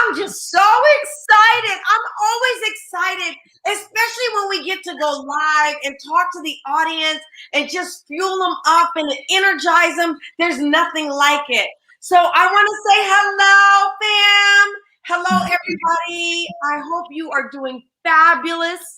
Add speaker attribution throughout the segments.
Speaker 1: I'm just so excited. I'm always excited, especially when we get to go live and talk to the audience and just fuel them up and energize them. There's nothing like it. So I want to say hello, fam. Hello, everybody. I hope you are doing fabulous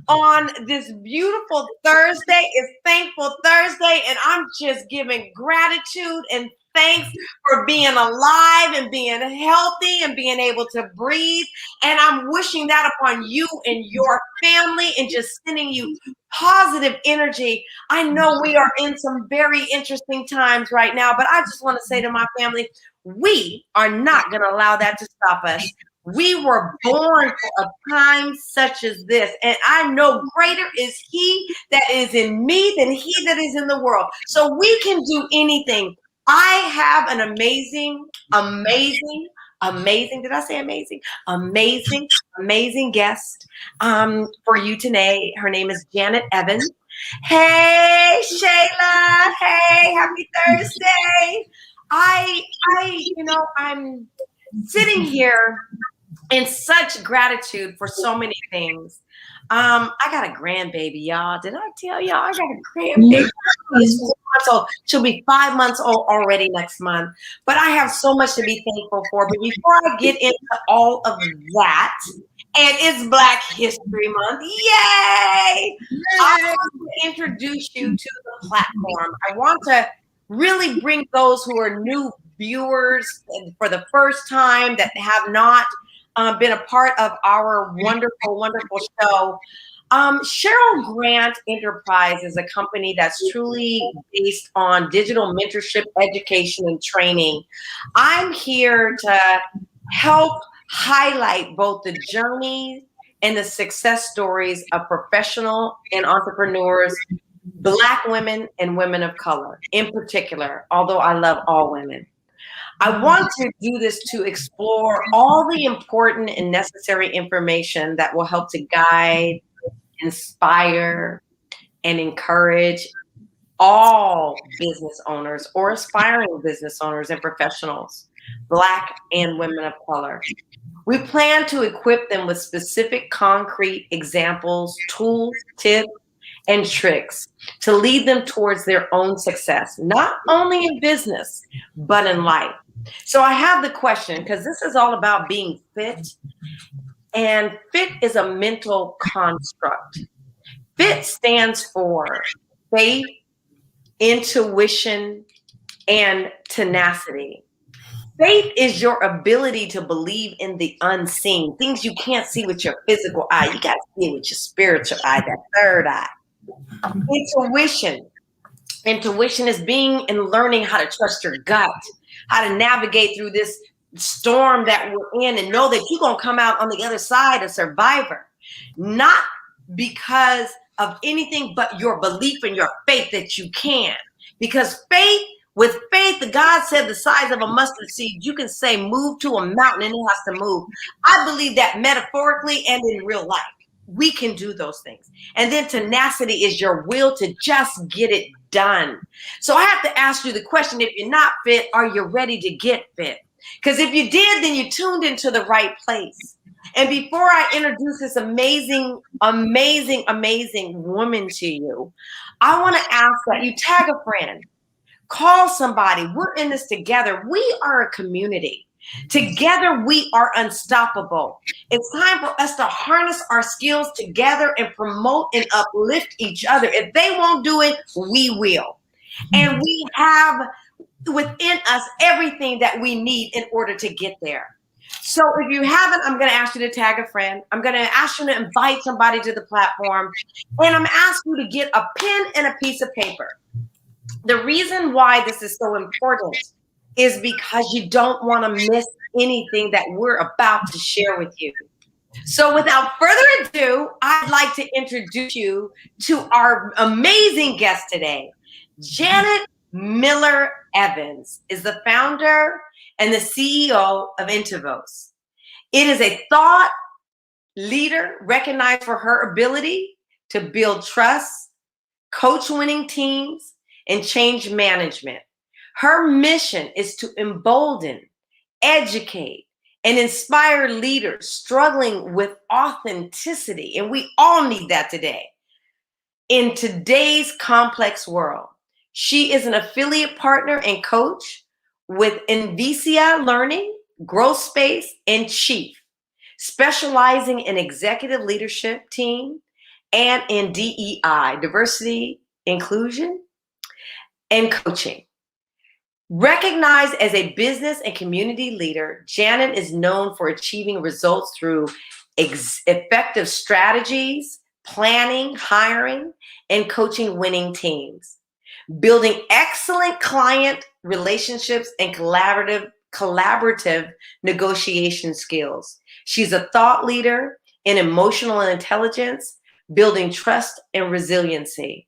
Speaker 1: on this beautiful Thursday. It's Thankful Thursday, and I'm just giving gratitude and thanks for being alive and being healthy and being able to breathe. And I'm wishing that upon you and your family and just sending you positive energy. I know we are in some very interesting times right now, but I just want to say to my family, we are not going to allow that to stop us. We were born for a time such as this. And I know greater is he that is in me than he that is in the world. So we can do anything. I have an amazing, did I say amazing? Amazing guest for you today. Her name is Janet Evans. Hey, Shayla. Hey, happy Thursday. I'm sitting here in such gratitude for so many things. I got a grandbaby, y'all. Did I tell y'all I got a grandbaby? She's 4 months old. She'll be 5 months old already next month. But I have so much to be thankful for. But before I get into all of that, and it's Black History Month, yay! I want to introduce you to the platform. I want to really bring those who are new viewers for the first time that have not been a part of our wonderful show. Sheryl Grant Enterprise is a company that's truly based on digital mentorship, education, and training. I'm here to help highlight both the journey and the success stories of professional and entrepreneurs, Black women and women of color in particular, although I love all women. I want to do this to explore all the important and necessary information that will help to guide, inspire, and encourage all business owners or aspiring business owners and professionals, Black and women of color. We plan to equip them with specific concrete examples, tools, tips, and tricks to lead them towards their own success, not only in business, but in life. So I have the question, because this is all about being fit, and fit is a mental construct. Fit stands for faith, intuition, and tenacity. Faith is your ability to believe in the unseen, things you can't see with your physical eye. You got to see it with your spiritual eye, that third eye. Intuition is being and learning how to trust your gut, how to navigate through this storm that we're in and know that you're going to come out on the other side a survivor, not because of anything but your belief and your faith that you can. Because with faith, God said the size of a mustard seed, you can say move to a mountain and it has to move. I believe that metaphorically and in real life. We can do those things. And then tenacity is your will to just get it done. So I have to ask you the question, if you're not fit, are you ready to get fit? Because if you did, then you tuned into the right place. And before I introduce this amazing woman to you, I want to ask that you tag a friend, call somebody. We're in this together. We are a community. Together, we are unstoppable. It's time for us to harness our skills together and promote and uplift each other. If they won't do it, we will. And we have within us everything that we need in order to get there. So if you haven't, I'm going to ask you to tag a friend. I'm going to ask you to invite somebody to the platform. And I'm asking you to get a pen and a piece of paper. The reason why this is so important is because you don't want to miss anything that we're about to share with you. So without further ado, I'd like to introduce you to our amazing guest today. Janet Miller Evans is the founder and the CEO of Intivos. It is a thought leader recognized for her ability to build trust, coach winning teams, and change management. Her mission is to embolden, educate, and inspire leaders struggling with authenticity. And we all need that today. In today's complex world, she is an affiliate partner and coach with Invicia Learning, Growth Space, and Chief, specializing in executive leadership team and in DEI, diversity, inclusion, and coaching. Recognized as a business and community leader, Janet is known for achieving results through effective strategies, planning, hiring, and coaching winning teams, building excellent client relationships and collaborative negotiation skills. She's a thought leader in emotional intelligence, building trust and resiliency.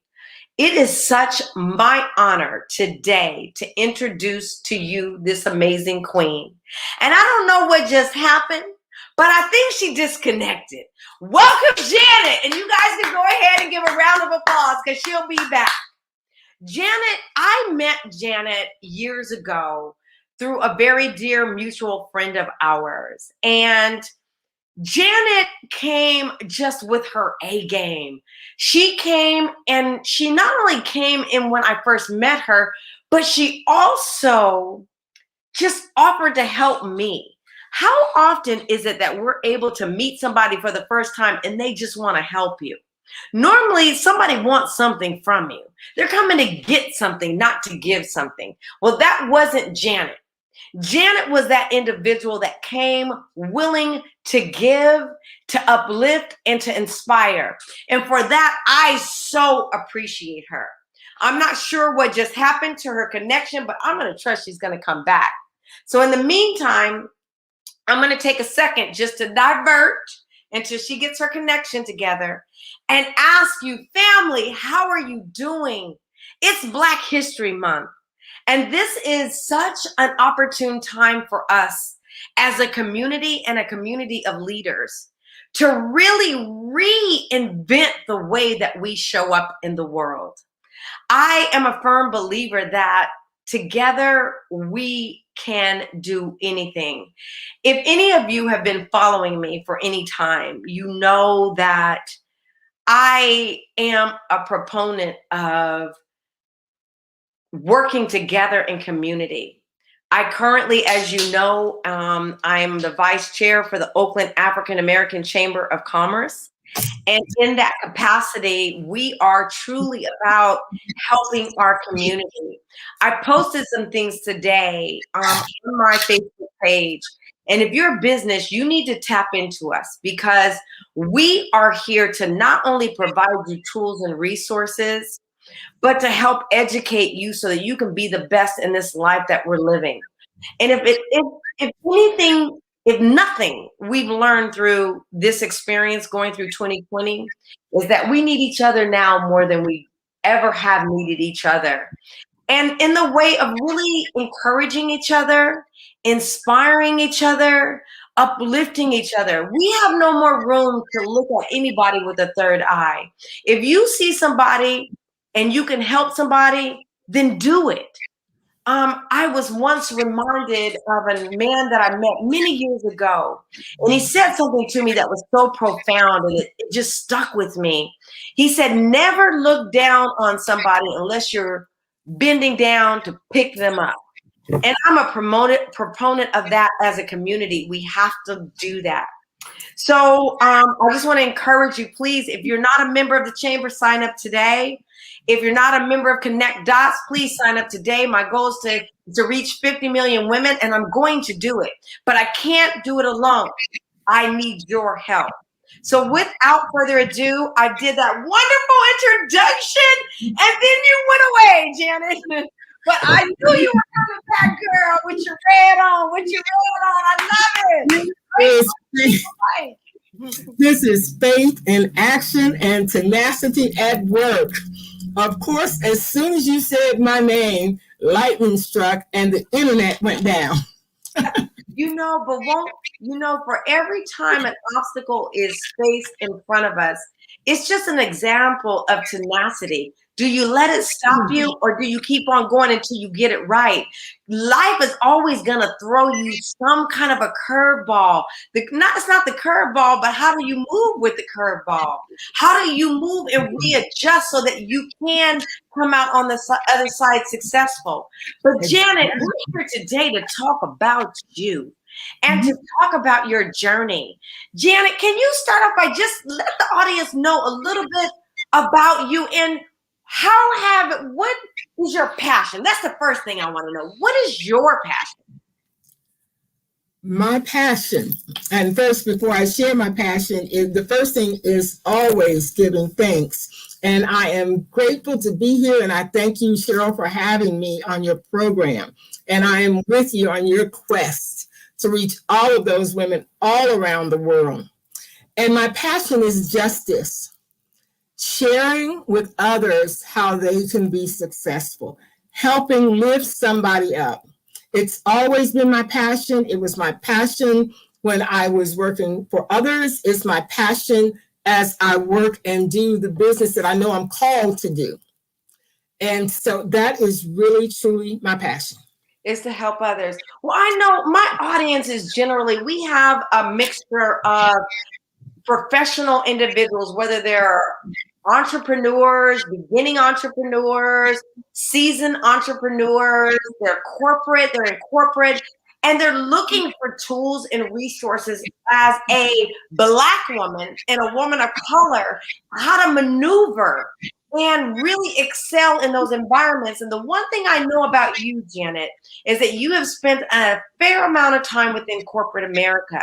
Speaker 1: It is such my honor today to introduce to you this amazing queen. And I don't know what just happened, but I think she disconnected. Welcome, Janet. And you guys can go ahead and give a round of applause because she'll be back. Janet, I met Janet years ago through a very dear mutual friend of ours. And Janet came just with her A game. She came, and she not only came in when I first met her, but she also just offered to help me. How often is it that we're able to meet somebody for the first time and they just want to help you? Normally, somebody wants something from you. They're coming to get something, not to give something. Well, that wasn't Janet. Janet was that individual that came willing to give, to uplift, and to inspire. And for that, I so appreciate her. I'm not sure what just happened to her connection, but I'm going to trust she's going to come back. So in the meantime, I'm going to take a second just to divert until she gets her connection together and ask you, family, how are you doing? It's Black History Month. And this is such an opportune time for us as a community and a community of leaders to really reinvent the way that we show up in the world. I am a firm believer that together we can do anything. If any of you have been following me for any time, you know that I am a proponent of working together in community. I currently, as you know, I'm the vice chair for the Oakland African American Chamber of Commerce. And in that capacity, we are truly about helping our community. I posted some things today on my Facebook page. And if you're a business, you need to tap into us because we are here to not only provide you tools and resources, but to help educate you so that you can be the best in this life that we're living. And if anything, if nothing we've learned through this experience going through 2020 is that we need each other now more than we ever have needed each other. And in the way of really encouraging each other, inspiring each other, uplifting each other. We have no more room to look at anybody with a third eye. If you see somebody and you can help somebody, then do it. I was once reminded of a man that I met many years ago, and he said something to me that was so profound, and it just stuck with me. He said, never look down on somebody unless you're bending down to pick them up. And I'm a proponent of that as a community. We have to do that. So I just want to encourage you, please, if you're not a member of the chamber, sign up today. If you're not a member of Connect Dots, please sign up today. My goal is to reach 50 million women, and I'm going to do it. But I can't do it alone. I need your help. So without further ado, I did that wonderful introduction, and then you went away, Janet. But I knew you were coming back, girl, with your red on, I love it.
Speaker 2: This is faith in action and tenacity at work. Of course, as soon as you said my name, lightning struck and the internet went down.
Speaker 1: For every time an obstacle is faced in front of us, It's just an example of tenacity. Do you let it stop you, or do you keep on going until you get it right? Life is always going to throw you some kind of a curveball. It's not the curveball, but how do you move with the curveball? How do you move and readjust so that you can come out on the other side successful? But Janet, we're here today to talk about you and to talk about your journey. Janet, can you start off by just let the audience know a little bit about you and what is your passion? That's the first thing I want to know. What is your passion?
Speaker 2: My passion, and first, before I share my passion, the first thing is always giving thanks. And I am grateful to be here, and I thank you, Sheryl, for having me on your program. And I am with you on your quest to reach all of those women all around the world. And my passion is justice. Sharing with others how they can be successful, helping lift somebody up. It's always been my passion. It was my passion when I was working for others. It's my passion as I work and do the business that I know I'm called to do. And so that is really, truly my passion.
Speaker 1: Is to help others. Well, I know my audience is generally, we have a mixture of professional individuals, whether they're entrepreneurs, beginning entrepreneurs, seasoned entrepreneurs, they're in corporate, and they're looking for tools and resources as a Black woman and a woman of color, how to maneuver and really excel in those environments. And the one thing I know about you, Janet, is that you have spent a fair amount of time within corporate America.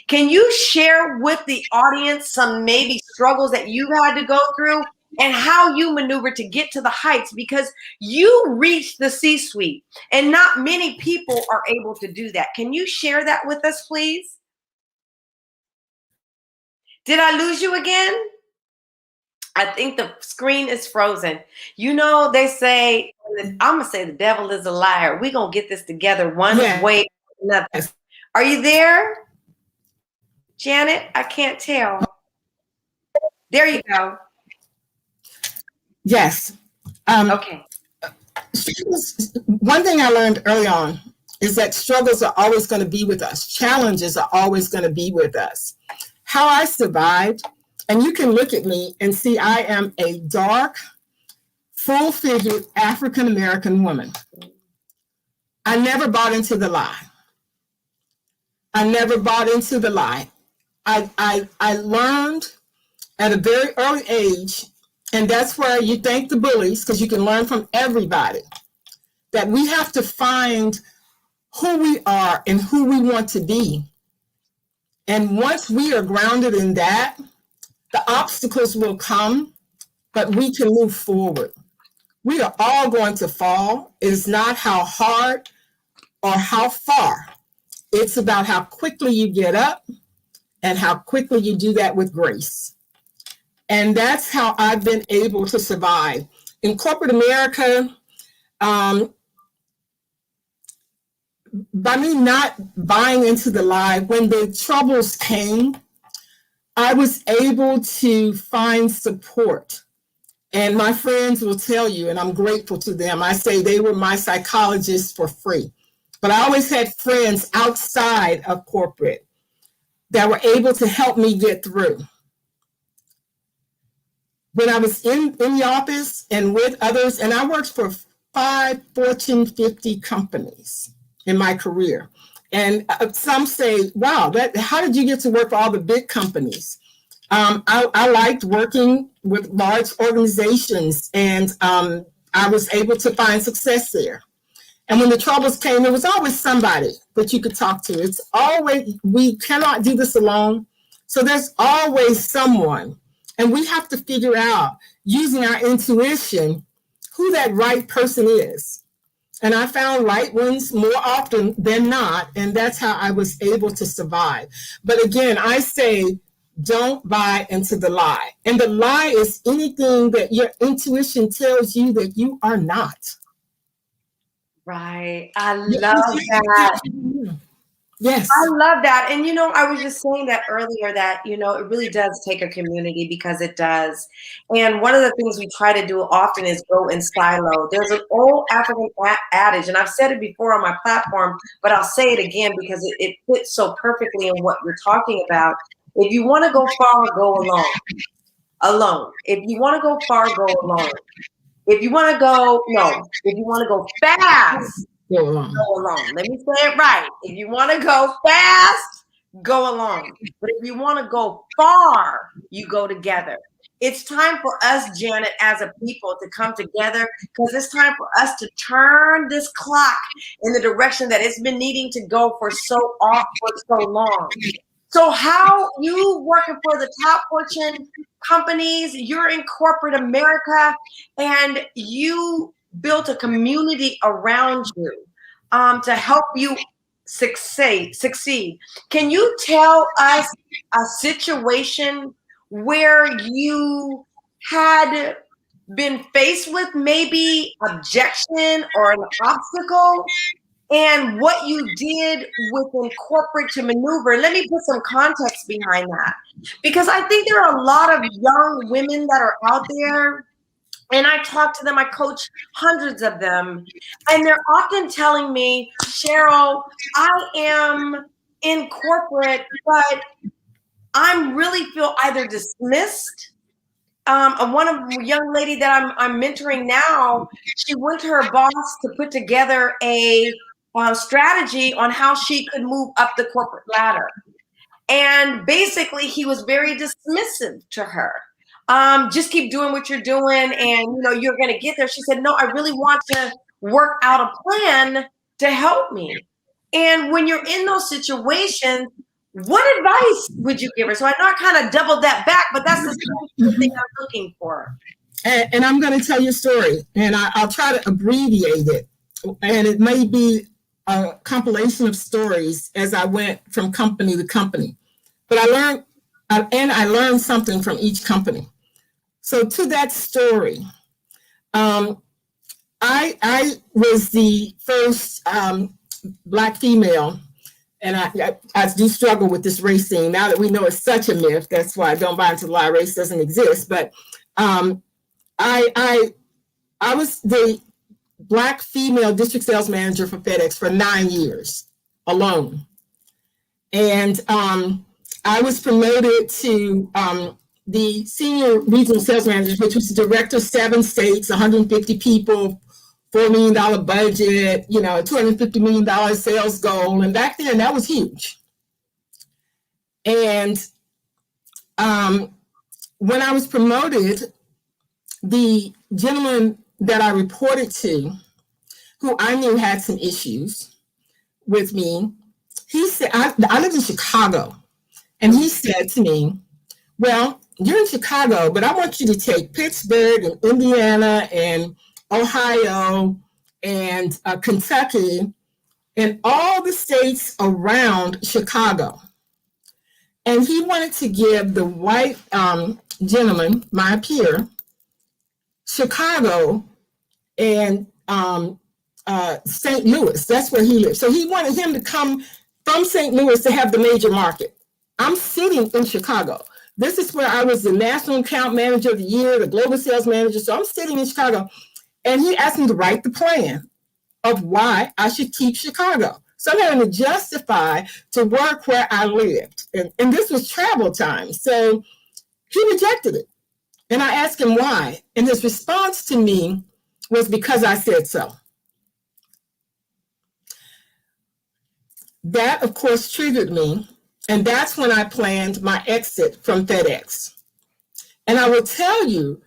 Speaker 1: Can you share with the audience some maybe struggles that you had to go through and how you maneuvered to get to the heights? Because you reached the C-suite and not many people are able to do that. Can you share that with us, please? Did I lose you again? I think the screen is frozen. You know, they say, I'm going to say the devil is a liar. We're going to get this together one way or another. Are you there, Janet? I can't tell. There you go.
Speaker 2: Yes.
Speaker 1: Okay.
Speaker 2: One thing I learned early on is that struggles are always going to be with us. Challenges are always going to be with us. How I survived, and you can look at me and see I am a dark, full-figured African-American woman. I never bought into the lie. I learned at a very early age, and that's where you thank the bullies, because you can learn from everybody, that we have to find who we are and who we want to be. And once we are grounded in that, the obstacles will come, but we can move forward. We are all going to fall. It is not how hard or how far. It's about how quickly you get up and how quickly you do that with grace. And that's how I've been able to survive. In corporate America, by me not buying into the lie, when the troubles came, I was able to find support. And my friends will tell you, and I'm grateful to them, I say they were my psychologists for free. But I always had friends outside of corporate that were able to help me get through. When I was in the office and with others, and I worked for 5 Fortune 50 companies in my career. And some say, wow, how did you get to work for all the big companies? I liked working with large organizations, and I was able to find success there. And when the troubles came, there was always somebody that you could talk to. It's always, we cannot do this alone. So there's always someone. And we have to figure out, using our intuition, who that right person is. And I found right ones more often than not, and that's how I was able to survive. But again, I say, don't buy into the lie. And the lie is anything that your intuition tells you that you are not.
Speaker 1: Right. I love that.
Speaker 2: Yes.
Speaker 1: I love that. And, I was just saying that earlier that, it really does take a community, because it does. And one of the things we try to do often is go in silo. There's an old African adage, and I've said it before on my platform, but I'll say it again because it fits so perfectly in what you're talking about. If you want to go far, go alone. Alone. If you want to go far, go alone. If you want to go fast,
Speaker 2: Go along.
Speaker 1: go alone. Let me say it right. If you want to go fast, go alone. But if you want to go far, you go together. It's time for us, Janet, as a people to come together, because it's time for us to turn this clock in the direction that it's been needing to go for so long. So how you working for the top Fortune companies, you're in corporate America, and you built a community around you to help you succeed. Can you tell us a situation where you had been faced with maybe objection or an obstacle, and what you did within corporate to maneuver? Let me put some context behind that, because I think there are a lot of young women that are out there, and I talk to them, I coach hundreds of them, and they're often telling me, Sheryl, I am in corporate, but I'm really feel either dismissed. One of the young lady that I'm mentoring now, she went to her boss to put together a strategy on how she could move up the corporate ladder. And basically, he was very dismissive to her. Just keep doing what you're doing, and you're going to get there. She said, no, I really want to work out a plan to help me. And when you're in those situations, what advice would you give her? So I know I kind of doubled that back, but that's the thing I'm looking for.
Speaker 2: And I'm going to tell you a story, and I'll try to abbreviate it. And it may be a compilation of stories as I went from company to company. But I learned something from each company. So to that story, I was the first Black female, and I do struggle with this race thing. Now that we know it's such a myth, that's why I don't buy into the lie, race doesn't exist. But I was the Black female district sales manager for FEDEX for 9 years alone. And I was promoted to the senior regional sales manager, which was the director of 7 states, 150 people, $4 million budget, $250 million sales goal. And back then that was huge. And when I was promoted, the gentleman that I reported to, who I knew had some issues with me, he said, I live in Chicago. And he said to me, well, you're in Chicago, but I want you to take Pittsburgh and Indiana and Ohio and Kentucky and all the states around Chicago. And he wanted to give the white gentleman, my peer, Chicago and St. Louis. That's where he lived. So he wanted him to come from St. Louis to have the major market. I'm sitting in Chicago. This is where I was the national account manager of the year, the global sales manager. So I'm sitting in Chicago, and he asked me to write the plan of why I should keep Chicago. So I'm having to justify to work where I lived. And this was travel time. So he rejected it. And I asked him why. And his response to me was, because I said so. That, of course, triggered me. And that's when I planned my exit from FedEx. And I will tell you,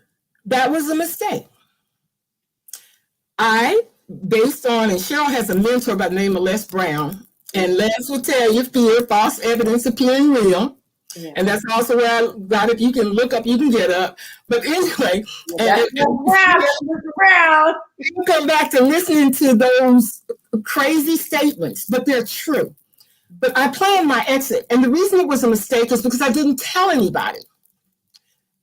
Speaker 2: that was a mistake. Based on, and Sheryl has a mentor by the name of Les Brown, and Les will tell you, fear, false evidence appearing real. Yeah. And that's also where I got, if you can look up, you can get up. But anyway, you come back to listening to those crazy statements, but they're true. But I planned my exit. And the reason it was a mistake is because I didn't tell anybody.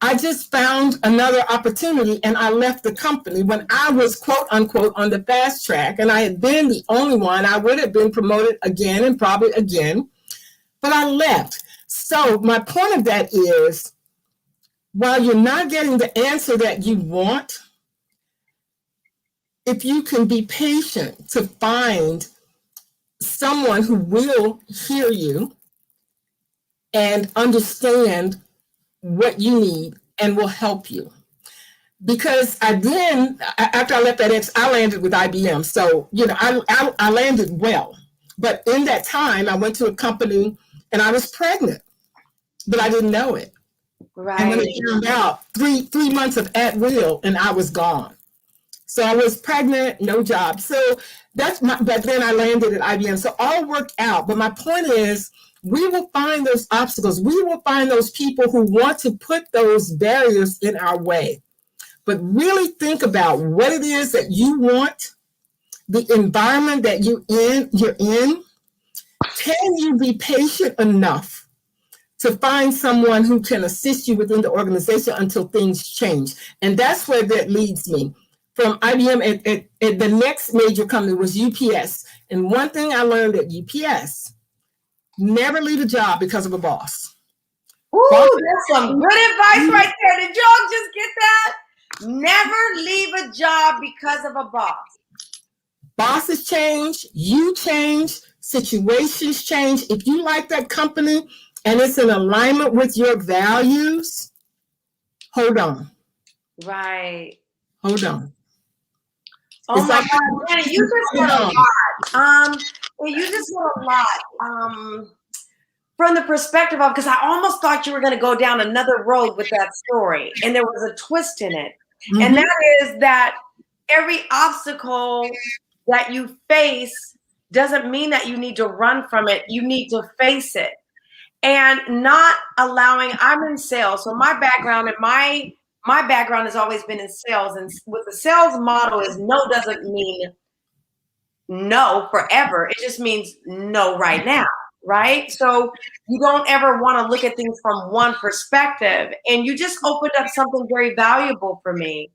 Speaker 2: I just found another opportunity and I left the company when I was quote unquote on the fast track, and I had been the only one. I would have been promoted again and probably again, but I left. So my point of that is, while you're not getting the answer that you want, if you can be patient to find someone who will hear you and understand what you need and will help you. Because after I left FedEx, I landed with IBM. So, I landed well. But in that time, I went to a company and I was pregnant, but I didn't know it.
Speaker 1: Right.
Speaker 2: And when it turned out, three months of at will, and I was gone. So I was pregnant, no job. So but then I landed at IBM. So all worked out. But my point is, we will find those obstacles. We will find those people who want to put those barriers in our way. But really think about what it is that you want, the environment that you're in. Can you be patient enough to find someone who can assist you within the organization until things change? And that's where that leads me. From IBM, at the next major company was UPS. And one thing I learned at UPS, never leave a job because of a boss.
Speaker 1: Ooh, that's some good advice right there. Did y'all just get that? Never leave a job because of a boss.
Speaker 2: Bosses change, you change, situations change. If you like that company and it's in alignment with your values, hold on.
Speaker 1: Right.
Speaker 2: Hold on.
Speaker 1: Oh my God, Janet, you just said a lot. You just said a lot. From the perspective of, because I almost thought you were going to go down another road with that story, and there was a twist in it. Mm-hmm. And that is that every obstacle that you face doesn't mean that you need to run from it. You need to face it. And not allowing, I'm in sales, so my background and my background has always been in sales. And with the sales model is no doesn't mean no forever. It just means no right now, right? So you don't ever want to look at things from one perspective. And you just opened up something very valuable for me.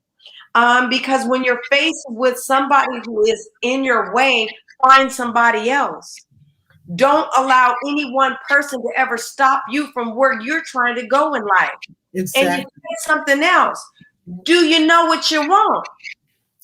Speaker 1: Because when you're faced with somebody who is in your way, find somebody else. Don't allow any one person to ever stop you from where you're trying to go in life. Exactly. And you say something else. Do you know what you want?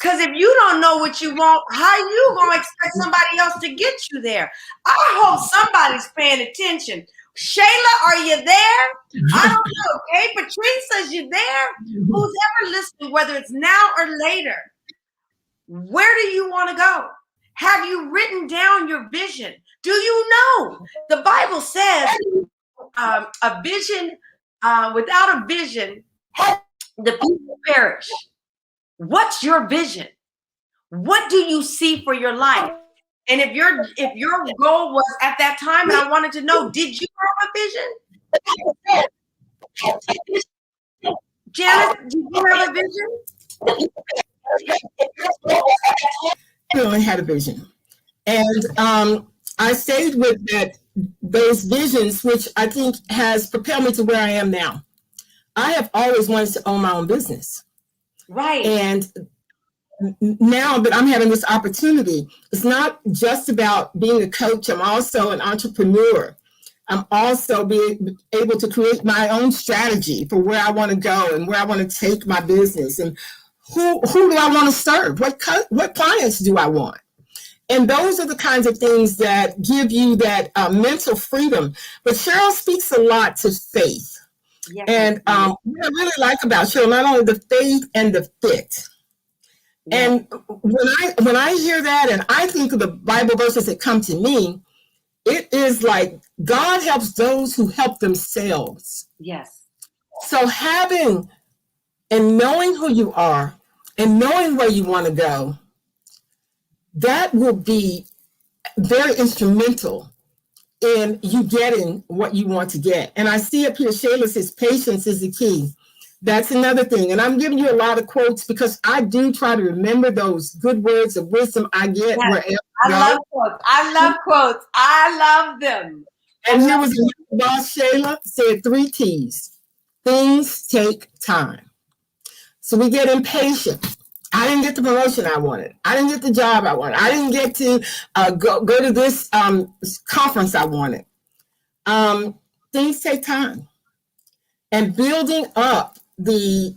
Speaker 1: Because if you don't know what you want, how you going to expect somebody else to get you there? I hope somebody's paying attention. Shayla, are you there? I don't know. Okay, Patrice, is you there? Who's ever listening, whether it's now or later? Where do you want to go? Have you written down your vision? Do you know? The Bible says a vision, without a vision, the people perish. What's your vision? What do you see for your life? And if your goal was at that time, and I wanted to know, did you have a vision? Janice, did you have a vision?
Speaker 2: I only had a vision. And I stayed with those visions, which I think has propelled me to where I am now. I have always wanted to own my own business.
Speaker 1: Right.
Speaker 2: And now that I'm having this opportunity, it's not just about being a coach. I'm also an entrepreneur. I'm also being able to create my own strategy for where I want to go and where I want to take my business, and who do I want to serve? What clients do I want? And those are the kinds of things that give you that mental freedom. But Sheryl speaks a lot to faith. Yes, and what I really like about Sheryl, not only the faith and the fit. Yes. And when I hear that and I think of the Bible verses that come to me, it is like God helps those who help themselves.
Speaker 1: Yes.
Speaker 2: So having and knowing who you are and knowing where you want to go, that will be very instrumental in you getting what you want to get. And I see up here, Shayla says patience is the key. That's another thing. And I'm giving you a lot of quotes because I do try to remember those good words of wisdom I get wherever I go.
Speaker 1: Love quotes. I love quotes. I love them.
Speaker 2: And here was a boss, Shayla, said 3 T's. Things take time. So we get impatient. I didn't get the promotion I wanted. I didn't get the job I wanted. I didn't get to go to this conference I wanted. Things take time. And building up the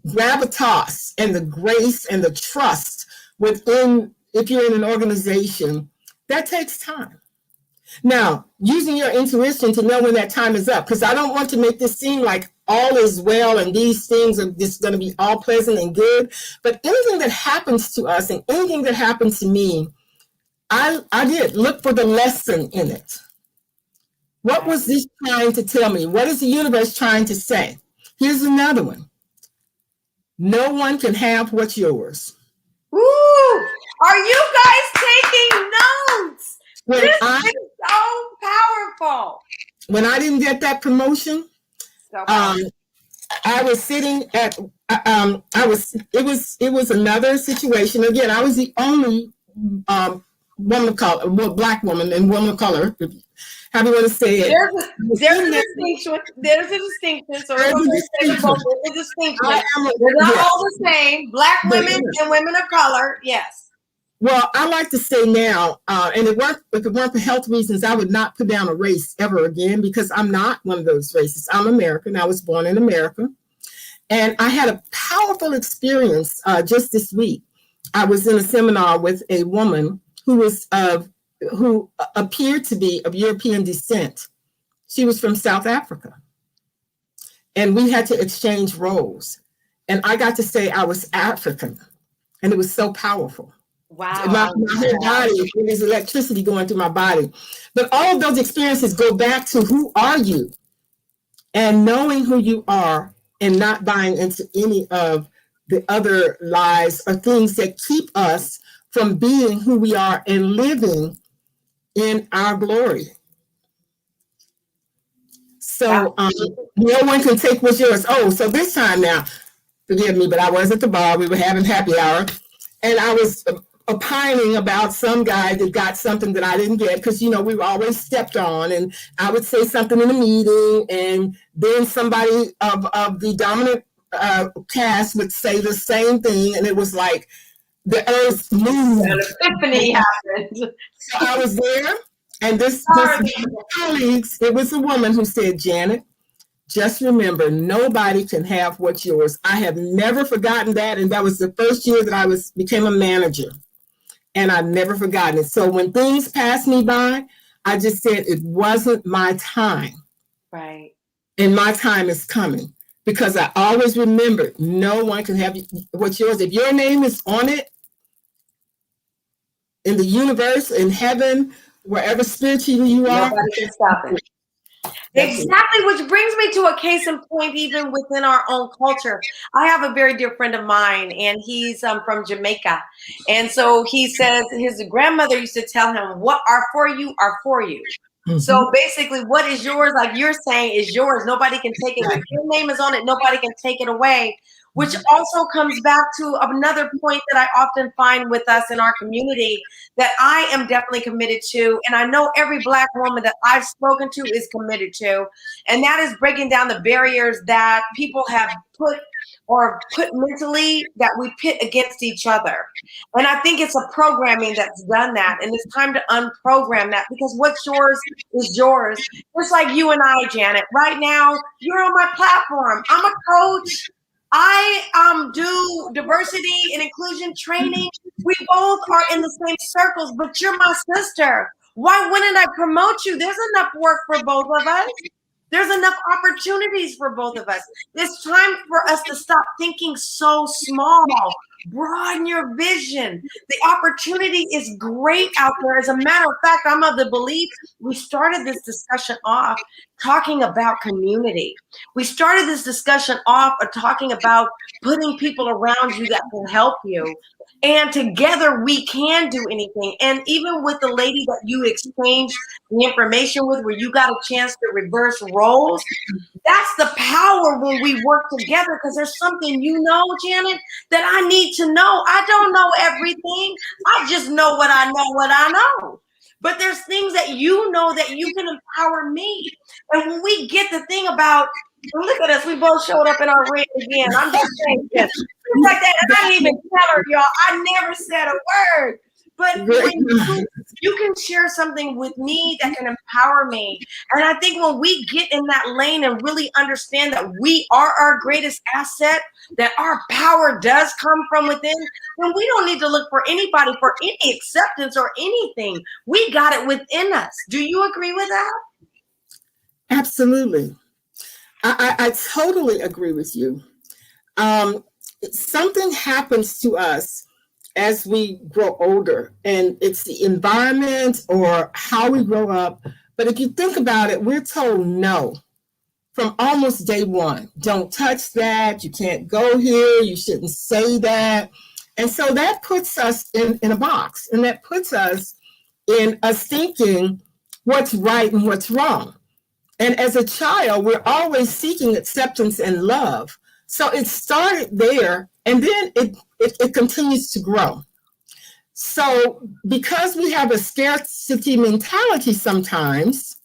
Speaker 2: gravitas and the grace and the trust within, if you're in an organization, that takes time. Now, using your intuition to know when that time is up, because I don't want to make this seem like all is well and these things are just going to be all pleasant and good. But anything that happens to us and anything that happened to me, I did look for the lesson in it. What was this trying to tell me? What is the universe trying to say? Here's another one. No one can have what's yours.
Speaker 1: Ooh, are you guys taking notes? This is so powerful.
Speaker 2: When I didn't get that promotion, I was sitting at, it was another situation. Again, I was the only woman of color, Black woman and woman of color, how do you want to say it?
Speaker 1: There's a distinction. There's a distinction. So there's a distinction. They're not all the same. Black women and women of color, yes.
Speaker 2: Well, I like to say now, and if it weren't for health reasons, I would not put down a race ever again, because I'm not one of those races. I'm American. I was born in America. And I had a powerful experience just this week. I was in a seminar with a woman who appeared to be of European descent. She was from South Africa. And we had to exchange roles. And I got to say I was African. And it was so powerful.
Speaker 1: Wow.
Speaker 2: My whole body, there's electricity going through my body. But all of those experiences go back to who are you? And knowing who you are and not buying into any of the other lies or things that keep us from being who we are and living in our glory. So no one can take what's yours. Oh, so this time now, forgive me, but I was at the bar. We were having happy hour. And I was opining about some guy that got something that I didn't get, because, we were always stepped on. And I would say something in a meeting, and then somebody of the dominant cast would say the same thing. And it was like the earth moved.
Speaker 1: An epiphany happened.
Speaker 2: So I was there, and this colleagues, it was a woman who said, Janet, just remember, nobody can have what's yours. I have never forgotten that. And that was the first year that I became a manager. And I've never forgotten it. So when things passed me by, I just said it wasn't my time.
Speaker 1: Right.
Speaker 2: And my time is coming. Because I always remember, no one can have what's yours. If your name is on it, in the universe, in heaven, wherever spiritually you are,
Speaker 1: nobody can stop it. Exactly, which brings me to a case in point, even within our own culture. I have a very dear friend of mine, and he's from Jamaica. And so he says his grandmother used to tell him, what are for you are for you. Mm-hmm. So basically, what is yours, like you're saying, is yours. Nobody can take it. If your name is on it, nobody can take it away. Which also comes back to another point that I often find with us in our community that I am definitely committed to. And I know every Black woman that I've spoken to is committed to. And that is breaking down the barriers that people have put mentally that we pit against each other. And I think it's a programming that's done that. And it's time to unprogram that, because what's yours is yours. Just like you and I, Janet, right now, you're on my platform. I'm a coach. I do diversity and inclusion training. We both are in the same circles, but you're my sister. Why wouldn't I promote you? There's enough work for both of us. There's enough opportunities for both of us. It's time for us to stop thinking so small. Broaden your vision. The opportunity is great out there. As a matter of fact, I'm of the belief we started this discussion off talking about community. We started this discussion off talking about putting people around you that will help you. And together we can do anything. And even with the lady that you exchanged the information with, where you got a chance to reverse roles, that's the power when we work together, because there's something Janet, that I need to know. I don't know everything. I just know what I know. But there's things that you know that you can empower me. And when we get the thing about Look at us. We both showed up in our ring again. I'm just saying this. Just like that. And I didn't even tell her, y'all. I never said a word. But when you can share something with me that can empower me. And I think when we get in that lane and really understand that we are our greatest asset, that our power does come from within, then we don't need to look for anybody for any acceptance or anything. We got it within us. Do you agree with that?
Speaker 2: Absolutely. I totally agree with you. Something happens to us as we grow older, and it's the environment or how we grow up. But if you think about it, we're told no from almost day one. Don't touch that. You can't go here. You shouldn't say that. And so that puts us in a box, and that puts us in us thinking what's right and what's wrong. And as a child, we're always seeking acceptance and love. So it started there, and then it continues to grow. So because we have a scarcity mentality sometimes,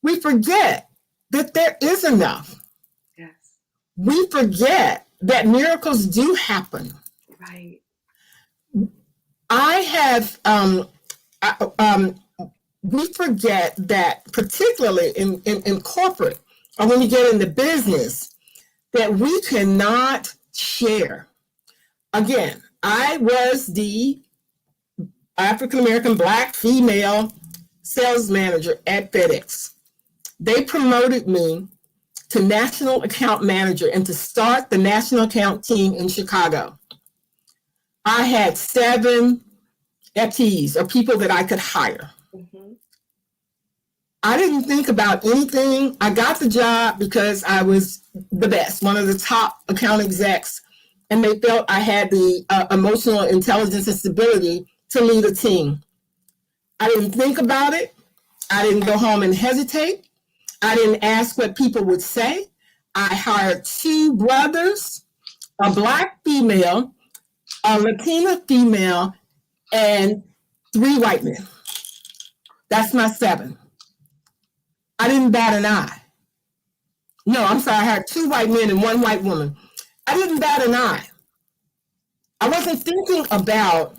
Speaker 2: we forget that there is enough.
Speaker 1: Yes.
Speaker 2: We forget that miracles do happen.
Speaker 1: Right.
Speaker 2: We forget that, particularly in corporate or when you get into business, that we cannot share. Again, I was the African-American Black female sales manager at FEDEX. They promoted me to national account manager and to start the national account team in Chicago. I had 7 FTEs, or people that I could hire. Mm-hmm. I didn't think about anything. I got the job because I was the best, one of the top account execs, and they felt I had the emotional intelligence and stability to lead a team. I didn't think about it. I didn't go home and hesitate. I didn't ask what people would say. I hired 2 brothers, a Black female, a Latina female, and 3 white men. That's my 7. I didn't bat an eye. No, I'm sorry, I had 2 white men and 1 white woman. I didn't bat an eye. I wasn't thinking about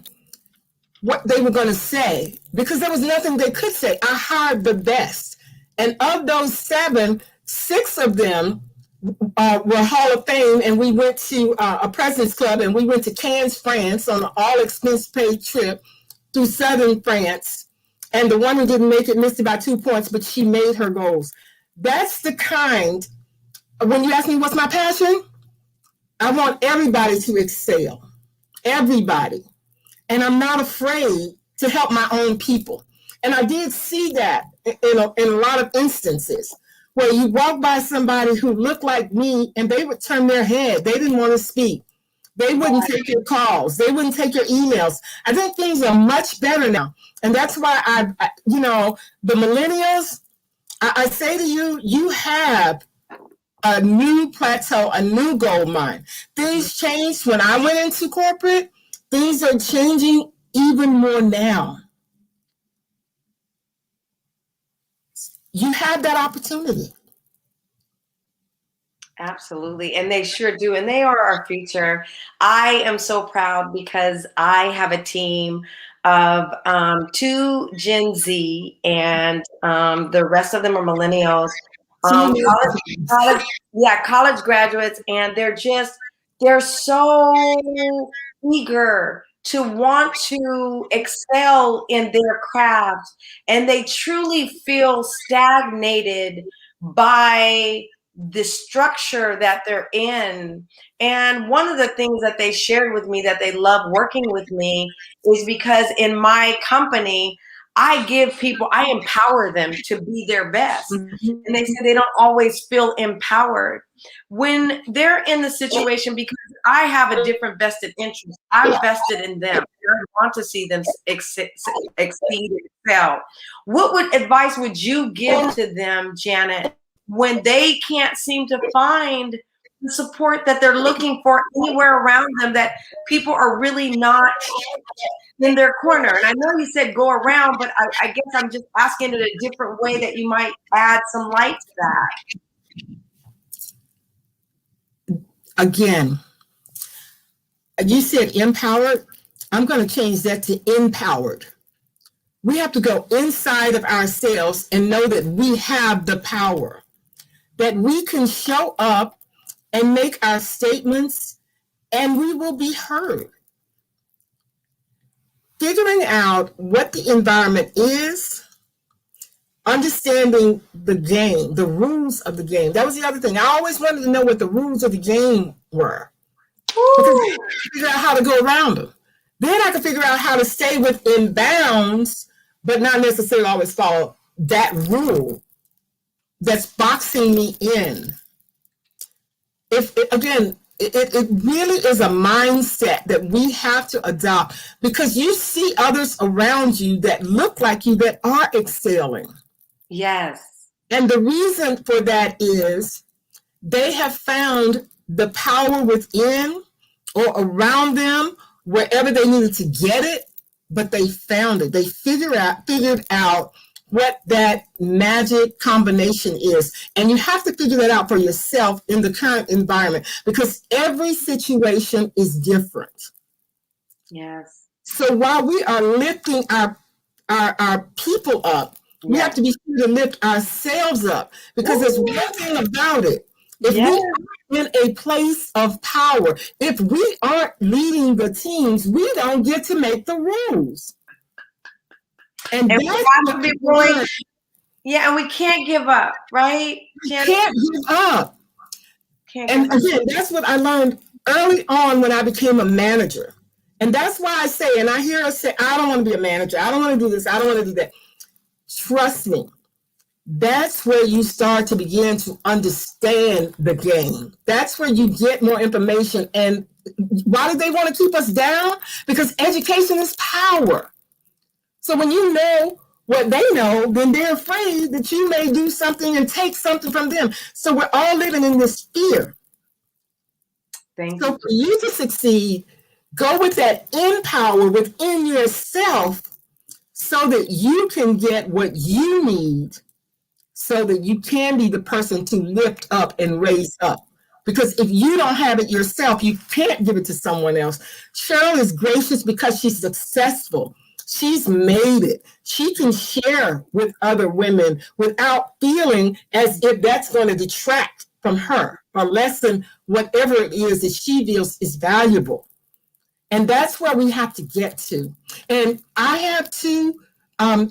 Speaker 2: what they were going to say because there was nothing they could say. I hired the best. And of those 7, 6 of them were Hall of Fame, and we went to a President's Club, and we went to Cannes, France on an all-expense-paid trip through southern France. And the one who didn't make it missed about 2 points, but she made her goals. That's the kind, when you ask me what's my passion, I want everybody to excel. Everybody. And I'm not afraid to help my own people. And I did see that in a lot of instances where you walk by somebody who looked like me and they would turn their head. They didn't want to speak. They wouldn't take your calls. They wouldn't take your emails. I think things are much better now. And that's why the millennials, I say to you, you have a new plateau, a new gold mine. Things changed when I went into corporate. Things are changing even more now. You have that opportunity.
Speaker 1: Absolutely. And they sure do. And they are our future. I am so proud because I have a team of 2 Gen Z, and the rest of them are millennials, college graduates, and they're so eager to want to excel in their craft, and they truly feel stagnated by the structure that they're in. And one of the things that they shared with me that they love working with me is because in my company, I empower them to be their best. Mm-hmm. And they say they don't always feel empowered when they're in the situation because I have a different vested interest. I'm vested in them. I want to see them exceed and excel. What advice would you give to them, Janet, when they can't seem to find the support that they're looking for anywhere around them, that people are really not in their corner? And I know you said go around, but I guess I'm just asking it a different way that you might add some light to that.
Speaker 2: Again, you said empowered. I'm going to change that to empowered. We have to go inside of ourselves and know that we have the power, that we can show up and make our statements and we will be heard. Figuring out what the environment is, understanding the game, the rules of the game. That was the other thing. I always wanted to know what the rules of the game were. Because then I could figure out how to go around them. Then I could figure out how to stay within bounds, but not necessarily always follow that rule that's boxing me in. It really is a mindset that we have to adopt, because you see others around you that look like you that are excelling.
Speaker 1: Yes.
Speaker 2: And the reason for that is they have found the power within or around them, wherever they needed to get it, but they found it. They figured out what that magic combination is. And you have to figure that out for yourself in the current environment, because every situation is different.
Speaker 1: Yes.
Speaker 2: So while we are lifting our people up, we have to be sure to lift ourselves up, because there's one thing about it. If we are in a place of power, if we aren't leading the teams, we don't get to make the rules. And
Speaker 1: we have to be willing. Yeah, and we can't give up, right?
Speaker 2: Can't give up. And again, that's what I learned early on when I became a manager. And that's why I say, and I hear us say, I don't want to be a manager. I don't want to do this. I don't want to do that. Trust me. That's where you start to begin to understand the game. That's where you get more information. And why do they want to keep us down? Because education is power. So when you know what they know, then they're afraid that you may do something and take something from them. So we're all living in this fear. So for you to succeed, go with that empower within yourself so that you can get what you need, so that you can be the person to lift up and raise up. Because if you don't have it yourself, you can't give it to someone else. Sheryl is gracious because she's successful. She's made it. She can share with other women without feeling as if that's going to detract from her or lessen whatever it is that she feels is valuable. And that's where we have to get to. And I have two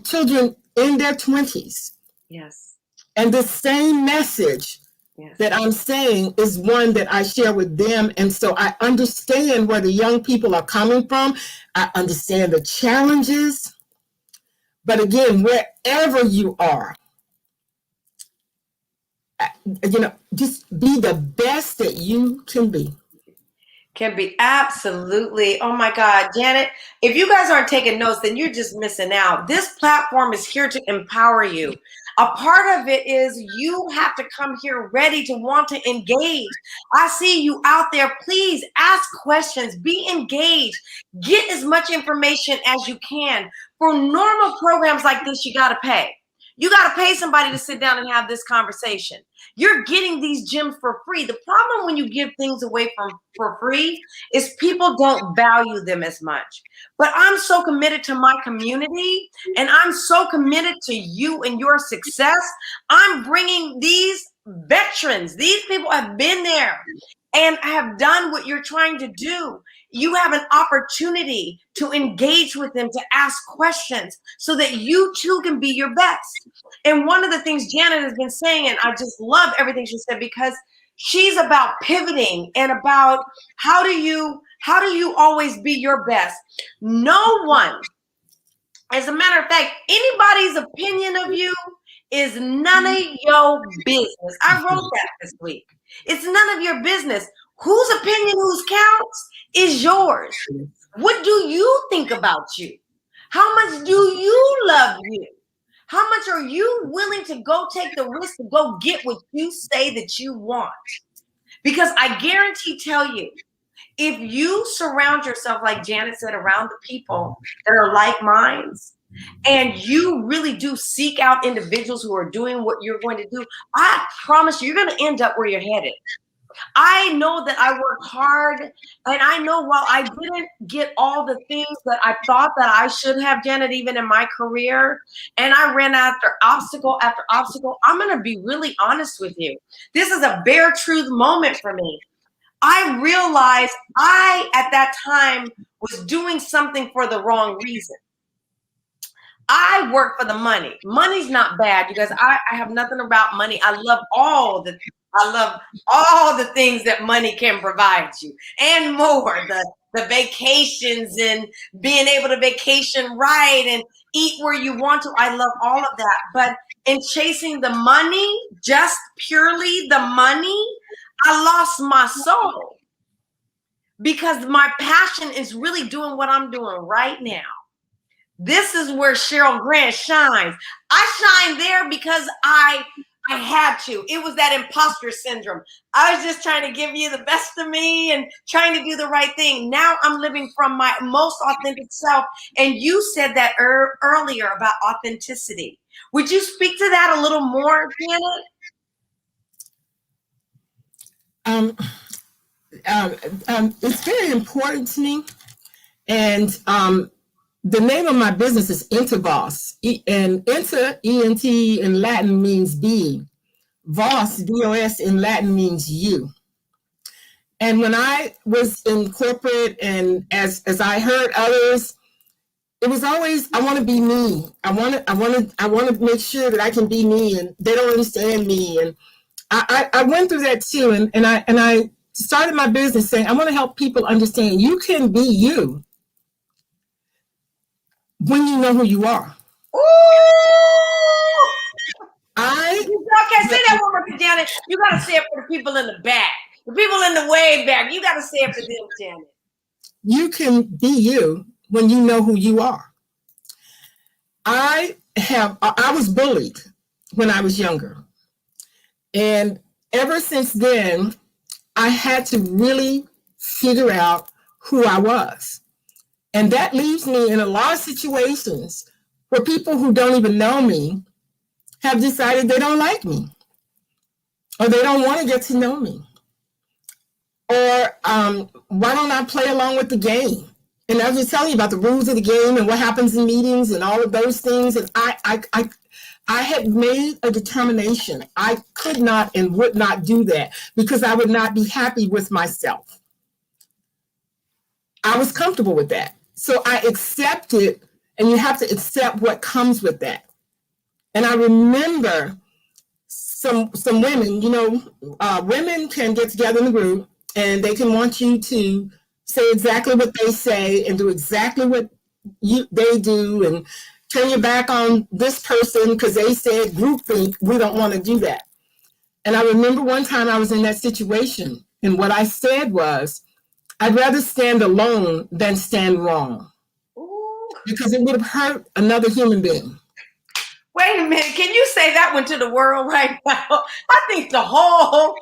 Speaker 2: children in their 20s.
Speaker 1: Yes.
Speaker 2: And the same message that I'm saying is one that I share with them. And so I understand where the young people are coming from. I understand the challenges. But again, wherever you are, just be the best that you can be.
Speaker 1: Can be, absolutely. Oh my God, Janet, if you guys aren't taking notes, then you're just missing out. This platform is here to empower you. A part of it is you have to come here ready to want to engage. I see you out there. Please ask questions, be engaged, get as much information as you can. For normal programs like this, you got to pay. You got to pay somebody to sit down and have this conversation. You're getting these gems for free. The problem when you give things away for free is people don't value them as much. But I'm so committed to my community, and I'm so committed to you and your success. I'm bringing these veterans. These people have been there and have done what you're trying to do. You have an opportunity to engage with them, to ask questions so that you too can be your best. And one of the things Janet has been saying, and I just love everything she said, because she's about pivoting and about how do you always be your best. No one, as a matter of fact, anybody's opinion of you is none of your business. I wrote that this week. It's none of your business. Whose opinion, whose counts is yours. What do you think about you? How much do you love you? How much are you willing to go take the risk to go get what you say that you want? Because I guarantee tell you, if you surround yourself, like Janet said, around the people that are like minds, and you really do seek out individuals who are doing what you're going to do, I promise you, you're going to end up where you're headed. I know that I worked hard, and I know while I didn't get all the things that I thought that I should have, Janet, even in my career, and I ran after obstacle after obstacle, I'm going to be really honest with you. This is a bare truth moment for me. I realized I, at that time, was doing something for the wrong reason. I work for the money. Money's not bad, you guys. I have nothing about money. I love all the things that money can provide you and more. The vacations and being able to vacation right and eat where you want to. I love all of that. But in chasing the money, just purely the money, I lost my soul because my passion is really doing what I'm doing right now. This is where Sheryl Grant shines. I shine there because I had to. It was that imposter syndrome. I was just trying to give you the best of me and trying to do the right thing. Now I'm living from my most authentic self. And you said that earlier about authenticity. Would you speak to that a little more, Janet?
Speaker 2: It's very important to me. And the name of my business is Intervoss. And Inter, E-N-T in Latin means being. Voss, V-O-S in Latin means you. And when I was in corporate and as I heard others, it was always, I want to be me. I want to make sure that I can be me, and they don't understand me. And I went through that too. And I started my business saying, I want to help people understand you can be you when you know who you are.
Speaker 1: Ooh! Okay, say that one more time, Janet. You got to say it for the people in the back. The people in the way back. You got to say it for them, Janet.
Speaker 2: You can be you when you know who you are. I was bullied when I was younger. And ever since then, I had to really figure out who I was. And that leaves me in a lot of situations where people who don't even know me have decided they don't like me, or they don't want to get to know me. Or why don't I play along with the game? And I was just telling you about the rules of the game and what happens in meetings and all of those things. And I had made a determination. I could not and would not do that because I would not be happy with myself. I was comfortable with that. So I accepted, and you have to accept what comes with that. And I remember some women, women can get together in a group and they can want you to say exactly what they say and do exactly what they do and turn your back on this person because they said groupthink. We don't want to do that. And I remember one time I was in that situation, and what I said was, I'd rather stand alone than stand wrong. Ooh. Because it would have hurt another human being.
Speaker 1: Wait a minute, can you say that one to the world right now? I think the whole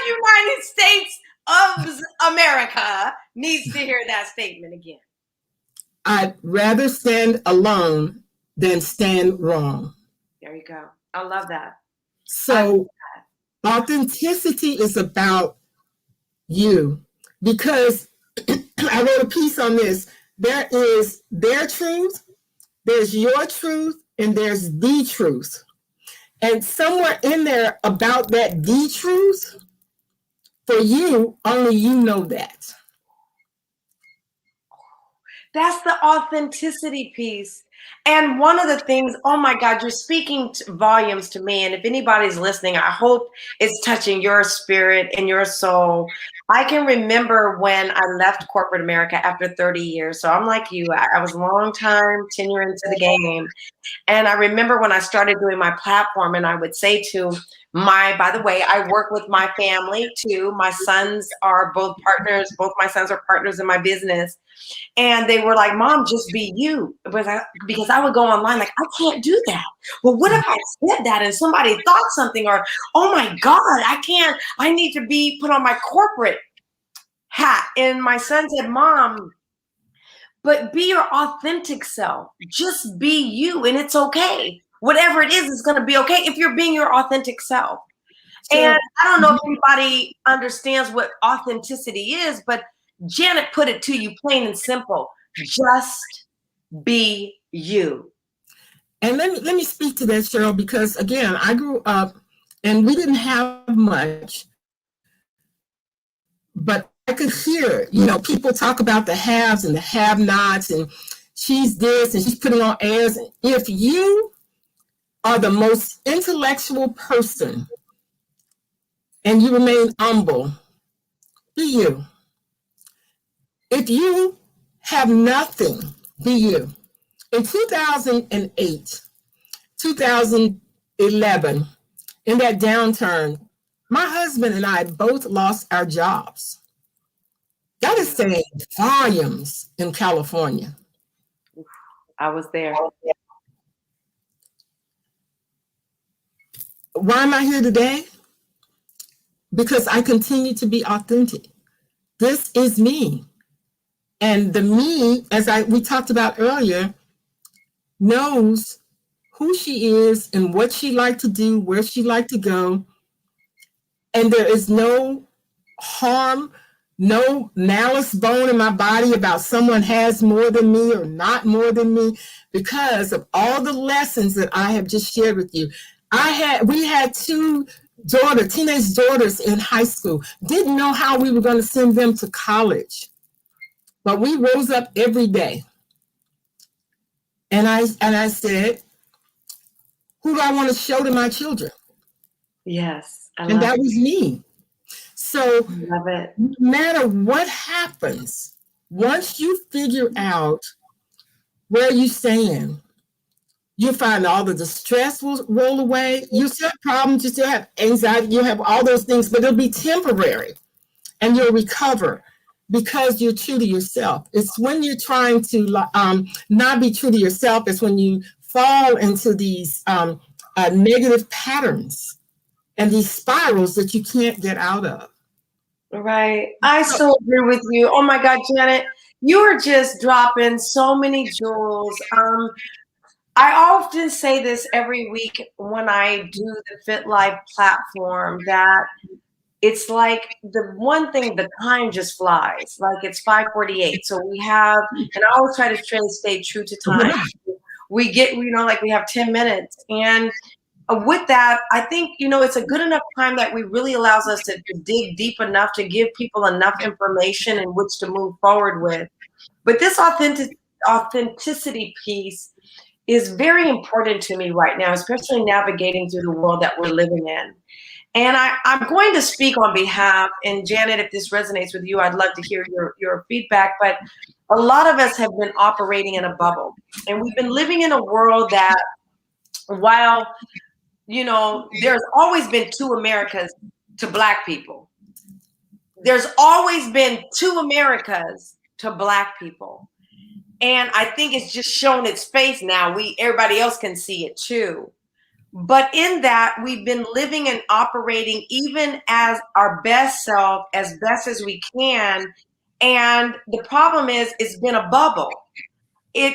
Speaker 1: United States of America needs to hear that statement again.
Speaker 2: I'd rather stand alone than stand wrong.
Speaker 1: There you go. I love that.
Speaker 2: So authenticity is about you, because I wrote a piece on this. There is their truth, there's your truth, and there's the truth. And somewhere in there about that the truth, for you, only you know that.
Speaker 1: That's the authenticity piece. And one of the things, oh my God, you're speaking volumes to me. And if anybody's listening, I hope it's touching your spirit and your soul. I can remember when I left corporate America after 30 years. So I'm like you, I was a long time tenure into the game. And I remember when I started doing my platform, and I would say to by the way, I work with my family too. My sons are both partners. Both my sons are partners in my business. And they were like, Mom, just be you. Because I would go online like, I can't do that. Well, what if I said that and somebody thought something, or, oh my God, I need to be put on my corporate hat. And my son said, Mom, but be your authentic self. Just be you, and it's okay. Whatever it is going to be okay if you're being your authentic self. And
Speaker 2: So,
Speaker 1: I don't know if anybody understands what authenticity is, but Janet put it to you plain and simple. Just be you.
Speaker 2: and let me speak to that, Sheryl, because again, I grew up and we didn't have much, but I could hear, people talk about the haves and the have-nots, and she's this and she's putting on airs. If you are the most intellectual person and you remain humble, be you. If you have nothing, be you. In 2008, 2011, in that downturn, my husband and I both lost our jobs. That is saying volumes in California.
Speaker 1: I was there.
Speaker 2: Why am I here today? Because I continue to be authentic. This is me. And the me, as we talked about earlier, knows who she is and what she liked to do, where she liked to go. And there is no harm, no malice bone in my body about someone has more than me or not more than me, because of all the lessons that I have just shared with you. We had two teenage daughters in high school, didn't know how we were going to send them to college, but we rose up every day. And I said, who do I want to show to my children?
Speaker 1: Yes.
Speaker 2: And that was me. So
Speaker 1: love it.
Speaker 2: No matter what happens, once you figure out where you stand, you find all the distress will roll away. You still have problems, you still have anxiety, you have all those things, but it'll be temporary and you'll recover because you're true to yourself. It's when you're trying to not be true to yourself, it's when you fall into these negative patterns and these spirals that you can't get out of.
Speaker 1: Right. I so agree with you. Oh my God, Janet, you are just dropping so many jewels. I often say this every week when I do the Fit Life platform, that it's like the one thing, the time just flies. Like it's 5:48. So we have, and I always try to stay true to time. We get, like we have 10 minutes. And with that, I think, it's a good enough time that we really allows us to dig deep enough to give people enough information in which to move forward with. But this authenticity piece is very important to me right now, especially navigating through the world that we're living in. And I'm going to speak on behalf, and Janet, if this resonates with you, I'd love to hear your feedback, but a lot of us have been operating in a bubble. And we've been living in a world that, while, there's always been two Americas to Black people, there's always been two Americas to Black people. And I think it's just shown its face now. Everybody else can see it too. But in that, we've been living and operating even as our best self, as best as we can. And the problem is, it's been a bubble.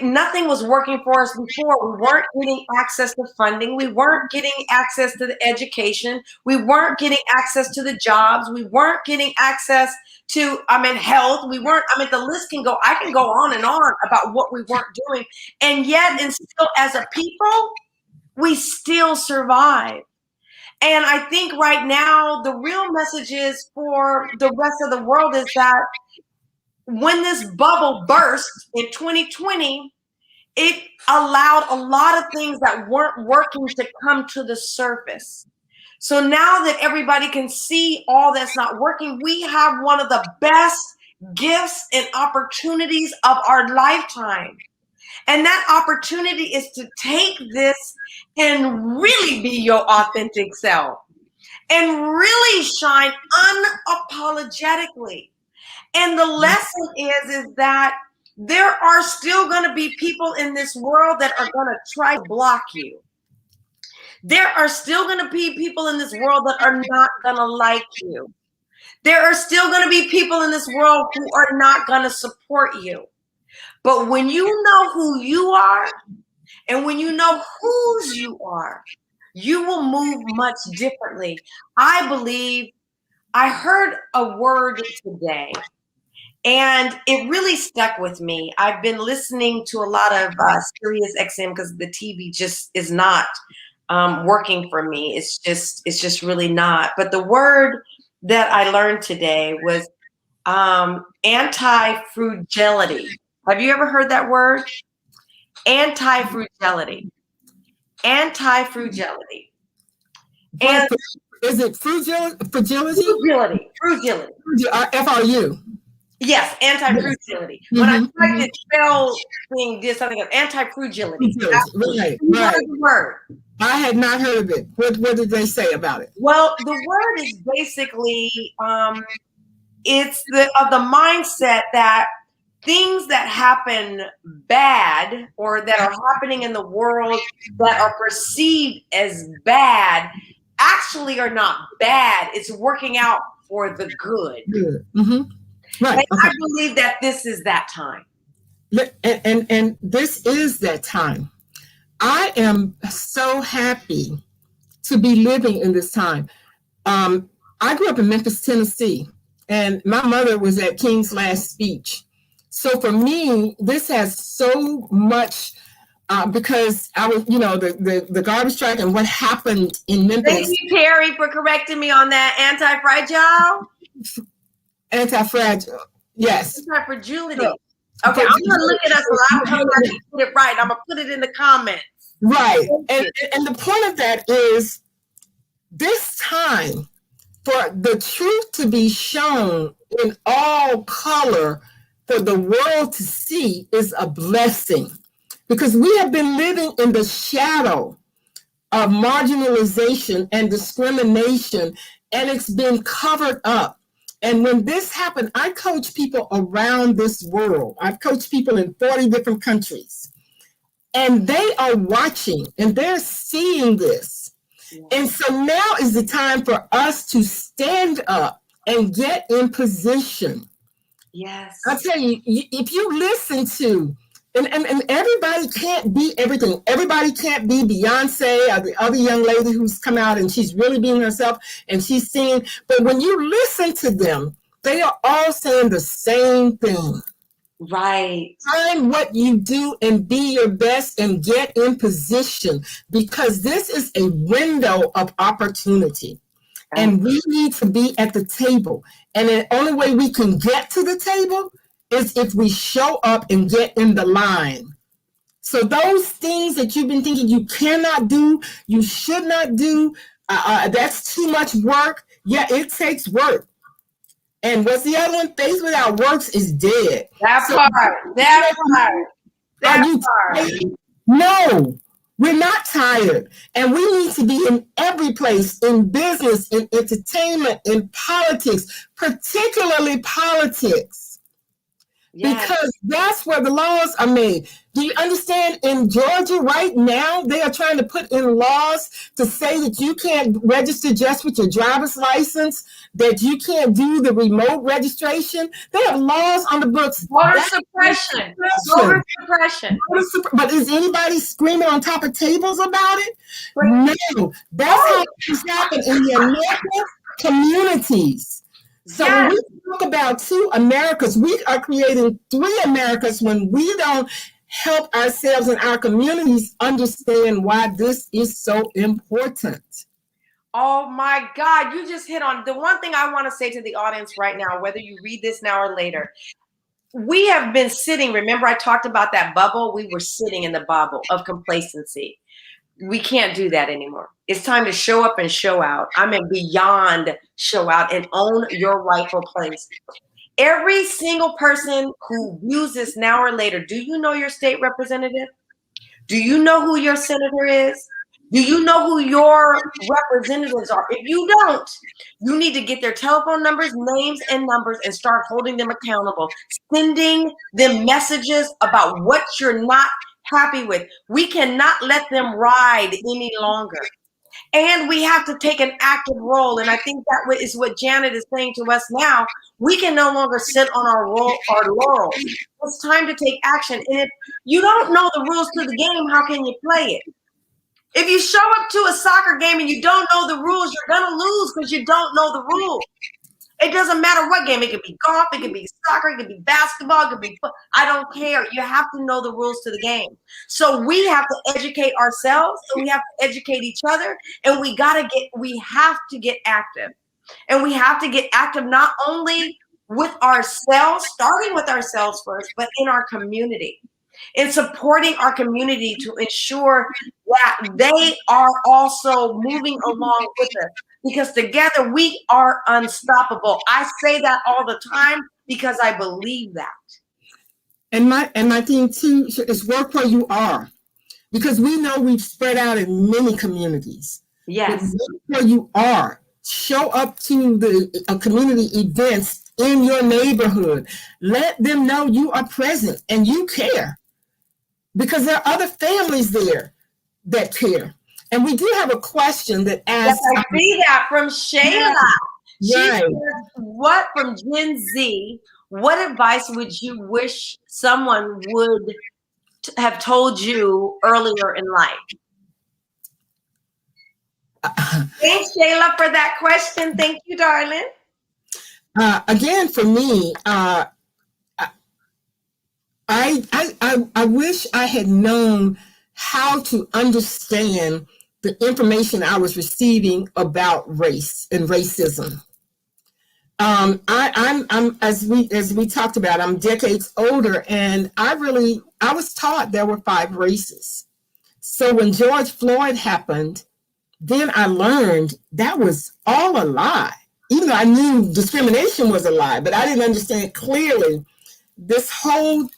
Speaker 1: Nothing was working for us before. We weren't getting access to funding. We weren't getting access to the education. We weren't getting access to the jobs. We weren't getting access to, health. We weren't, the list can go, I can go on and on about what we weren't doing. And yet, and still as a people, we still survive. And I think right now, the real message is for the rest of the world is that when this bubble burst in 2020, it allowed a lot of things that weren't working to come to the surface. So now that everybody can see all that's not working, we have one of the best gifts and opportunities of our lifetime. And that opportunity is to take this and really be your authentic self and really shine unapologetically. And the lesson is that there are still going to be people in this world that are going to try to block you. There are still going to be people in this world that are not going to like you. There are still going to be people in this world who are not going to support you. But when you know who you are, and when you know whose you are, you will move much differently. I believe I heard a word today and it really stuck with me. I've been listening to a lot of Sirius XM because the TV just is not working for me. It's just really not. But the word that I learned today was anti-fragility. Have you ever heard that word? Anti-fragility. Anti-fragility. And
Speaker 2: is it fragility?
Speaker 1: Fragility.
Speaker 2: FRU.
Speaker 1: Yes, anti-fragility. When I tried to spell thing, did something else. Anti-fragility.
Speaker 2: Right.
Speaker 1: The word.
Speaker 2: I had not heard of it. What did they say about it?
Speaker 1: Well, the word is basically it's the mindset that things that happen bad or that are happening in the world that are perceived as bad actually are not bad. It's working out for the good.
Speaker 2: Right.
Speaker 1: And I believe that this is that time.
Speaker 2: And this is that time. I am so happy to be living in this time. I grew up in Memphis, Tennessee, and my mother was at King's last speech. So for me, this has so much because I was, the garbage truck and what happened in Memphis.
Speaker 1: Thank you, Terry, for correcting me on that. Anti-fragile?
Speaker 2: Anti-fragile, yes.
Speaker 1: Anti-fragility. Okay, I'm going to look it up so I'm going to put it right. I'm going to put it in the comments.
Speaker 2: Right. And the point of that is this time for the truth to be shown in all color for the world to see is a blessing, because we have been living in the shadow of marginalization and discrimination, and it's been covered up. And when this happened, I coach people around this world. I've coached people in 40 different countries, and they are watching and they're seeing this. Yeah. And so now is the time for us to stand up and get in position.
Speaker 1: Yes.
Speaker 2: I'll tell you, if you listen to, and everybody can't be everything. Everybody can't be Beyonce or the other young lady who's come out and she's really being herself and she's singing. But when you listen to them, they are all saying the same thing.
Speaker 1: Right.
Speaker 2: Find what you do and be your best and get in position, because this is a window of opportunity. And we need to be at the table. And the only way we can get to the table is if we show up and get in the line. So those things that you've been thinking you cannot do, you should not do, that's too much work. Yeah, it takes work. And what's the other one? Faith without works is dead.
Speaker 1: That part.
Speaker 2: No. We're not tired, and we need to be in every place, in business, in entertainment, in politics, particularly politics, because that's where the laws are made. Do you understand? In Georgia right now, they are trying to put in laws to say that you can't register just with your driver's license, that you can't do the remote registration. They have laws on the books.
Speaker 1: Voter suppression.
Speaker 2: But is anybody screaming on top of tables about it? No. That's how things happen in the American communities. So when we talk about two Americas, we are creating three Americas when we don't help ourselves and our communities understand why this is so important.
Speaker 1: Oh my God, you just hit on the one thing I want to say to the audience right now, whether you read this now or later. We have been sitting, remember I talked about that bubble? We were sitting in the bubble of complacency. We can't do that anymore. It's time to show up and show out. I mean, beyond show out and own your rightful place. Every single person who views this now or later, do you know your state representative? Do you know who your senator is? Do you know who your representatives are? If you don't, you need to get their telephone numbers, names, and numbers and start holding them accountable, sending them messages about what you're not happy with. We cannot let them ride any longer. And we have to take an active role. And I think that is what Janet is saying to us now. We can no longer sit on our laurels. It's time to take action. And if you don't know the rules to the game, how can you play it? If you show up to a soccer game and you don't know the rules, you're going to lose because you don't know the rules. It doesn't matter what game. It could be golf, it could be soccer, it could be basketball, it could be football. I don't care. You have to know the rules to the game. So we have to educate ourselves, and we have to educate each other, and we have to get active. And we have to get active not only with ourselves, starting with ourselves first, but in our community, in supporting our community to ensure that they are also moving along with us, because together we are unstoppable. I say that all the time because I believe that.
Speaker 2: And my thing too is work where you are, because we know we've spread out in many communities.
Speaker 1: Yes.
Speaker 2: But work where you are. Show up to the community events in your neighborhood. Let them know you are present and you care, because there are other families there that care. And we do have a question that asks.
Speaker 1: Yes, I see that from Shayla. She
Speaker 2: Right.
Speaker 1: says, what from Gen Z, what advice would you wish someone would have told you earlier in life? Thanks, Shayla, for that question. Thank you, darling.
Speaker 2: Again, for me, I wish I had known how to understand the information I was receiving about race and racism. I'm as we talked about, I'm decades older, and I was taught there were 5 races. So when George Floyd happened, then I learned that was all a lie. Even though I knew discrimination was a lie, but I didn't understand clearly this whole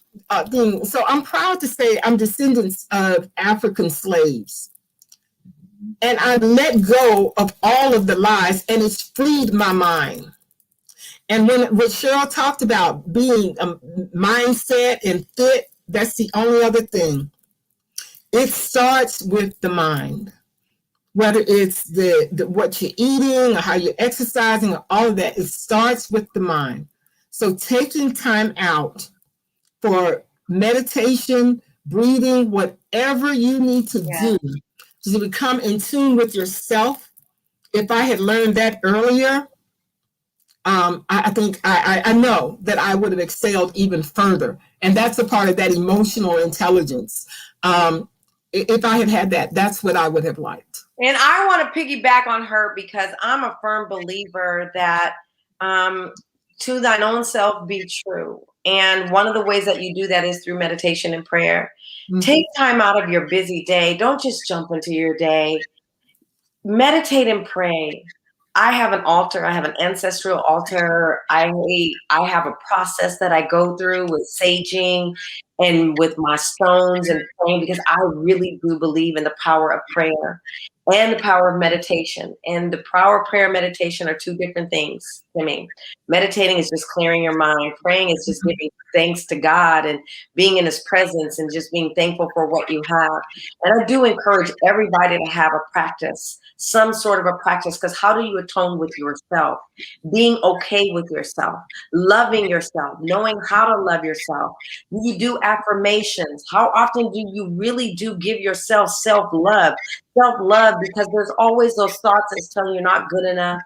Speaker 2: thing. So I'm proud to say I'm descendants of African slaves. And I let go of all of the lies, and it's freed my mind. And what Sheryl talked about being a mindset and fit, that's the only other thing. It starts with the mind. Whether it's the what you're eating or how you're exercising or all of that, it starts with the mind. So taking time out for meditation, breathing, whatever you need to do to become in tune with yourself. If I had learned that earlier, I think I know that I would have excelled even further. And that's a part of that emotional intelligence. If I had had that, that's what I would have liked.
Speaker 1: And I want to piggyback on her, because I'm a firm believer that to thine own self be true. And one of the ways that you do that is through meditation and prayer. Mm-hmm. Take time out of your busy day. Don't just jump into your day. Meditate and pray. I have an altar. I have an ancestral altar. I have a process that I go through with saging and with my stones and praying, because I really do believe in the power of prayer and the power of meditation. And the power of prayer and meditation are 2 different things to me. Meditating is just clearing your mind. Praying is just giving thanks to God and being in his presence and just being thankful for what you have. And I do encourage everybody to have a practice, some sort of a practice, because how do you atone with yourself? Being okay with yourself, loving yourself, knowing how to love yourself. You do affirmations. How often do you really do give yourself self-love? Self-love, because there's always those thoughts that's telling you you're not good enough,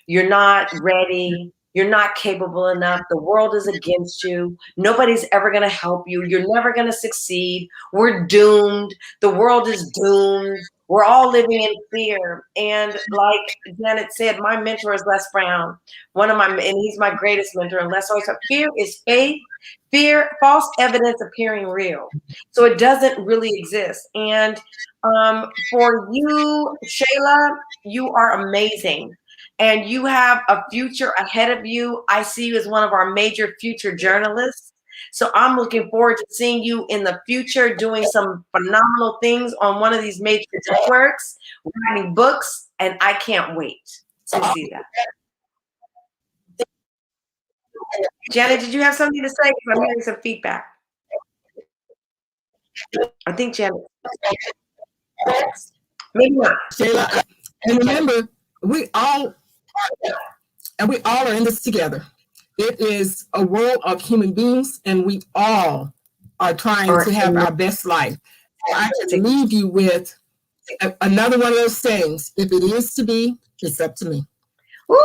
Speaker 1: you're not ready, you're not capable enough, the world is against you, nobody's ever going to help you, you're never going to succeed, we're doomed, the world is doomed, we're all living in fear. And like Janet said, my mentor is Les Brown, and he's my greatest mentor. And Les always said, fear is faith, false evidence appearing real. So it doesn't really exist. And for you, Shayla, you are amazing. And you have a future ahead of you. I see you as one of our major future journalists. So I'm looking forward to seeing you in the future doing some phenomenal things on one of these major networks, writing books, and I can't wait to see that. Janet, did you have something to say? I'm hearing some feedback. I think Janet. Maybe not.
Speaker 2: Shayla, and remember, we all are in this together. It is a world of human beings, and we all are trying to have our best life. So I can leave you with Another one of those sayings, if it is to be, it's up to me.
Speaker 1: Woo!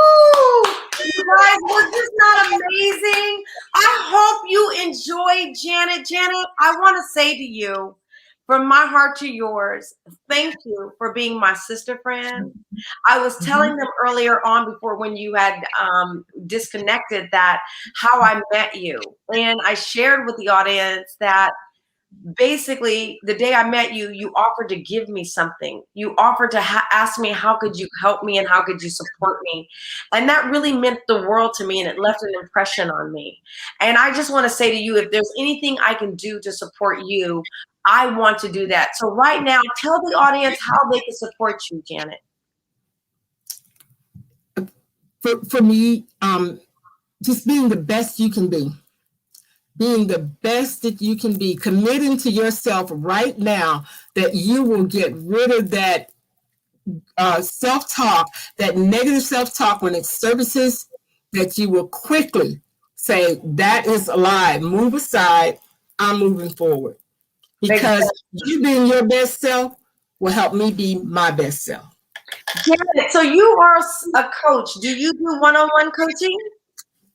Speaker 1: You guys, was this not amazing? I hope you enjoyed Janet. Janet, I want to say to you, from my heart to yours, thank you for being my sister friend. I was telling them earlier on before when you had disconnected that how I met you. And I shared with the audience that basically the day I met you, you offered to give me something. You offered to ask me, how could you help me and how could you support me? And that really meant the world to me, and it left an impression on me. And I just want to say to you, if there's anything I can do to support you, I want to do that. So right now, tell the audience how they can support you, Janet.
Speaker 2: For me, just being the best you can be. Being the best that you can be, committing to yourself right now that you will get rid of that self-talk, that negative self-talk when it surfaces, that you will quickly say, that is a lie, move aside, I'm moving forward. Because you being your best self will help me be my best self.
Speaker 1: Janet, so you are a coach. Do you do one-on-one coaching?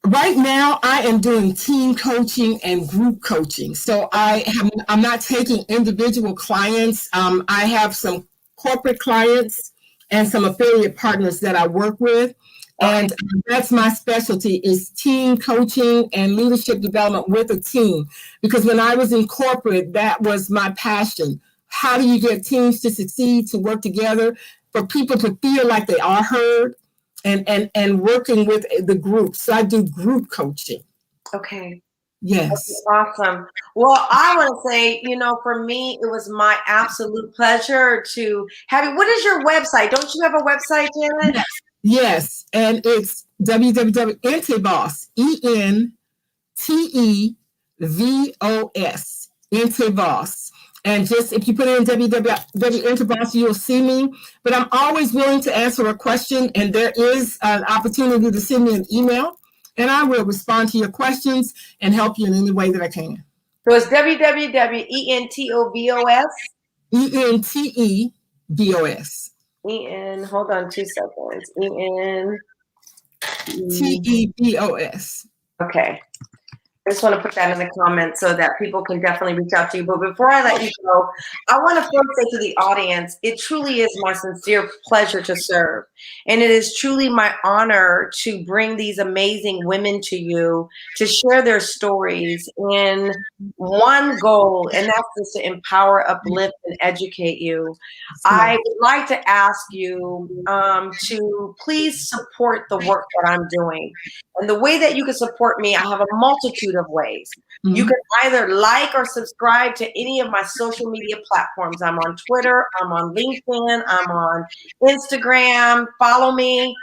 Speaker 2: Right now, I am doing team coaching and group coaching. So I'm not taking individual clients. I have some corporate clients and some affiliate partners that I work with. And that's my specialty, is team coaching and leadership development with a team. Because when I was in corporate, that was my passion. How do you get teams to succeed, to work together, for people to feel like they are heard? And working with the group. So I do group coaching.
Speaker 1: Okay.
Speaker 2: Yes.
Speaker 1: Awesome. Well, I want to say, for me, it was my absolute pleasure to have you. What is your website? Don't you have a website, Janet?
Speaker 2: Yes. And it's www.entevos, ENTEVOS, Entevos. And just if you put in www.entevos, you'll see me. But I'm always willing to answer a question, and there is an opportunity to send me an email, and I will respond to your questions and help you in any way that I can.
Speaker 1: So it's www.entovos?
Speaker 2: ENTEVOS.
Speaker 1: Hold on 2 seconds.
Speaker 2: ENTEVOS.
Speaker 1: Okay. I just want to put that in the comments so that people can definitely reach out to you. But before I let you go, I want to first say to the audience, it truly is my sincere pleasure to serve. And it is truly my honor to bring these amazing women to you to share their stories in one goal, and that's just to empower, uplift, and educate you. I would like to ask you to please support the work that I'm doing. And the way that you can support me, I have a multitude of ways. Mm-hmm. You can either like or subscribe to any of my social media platforms. I'm on Twitter, I'm on LinkedIn, I'm on Instagram. Follow me.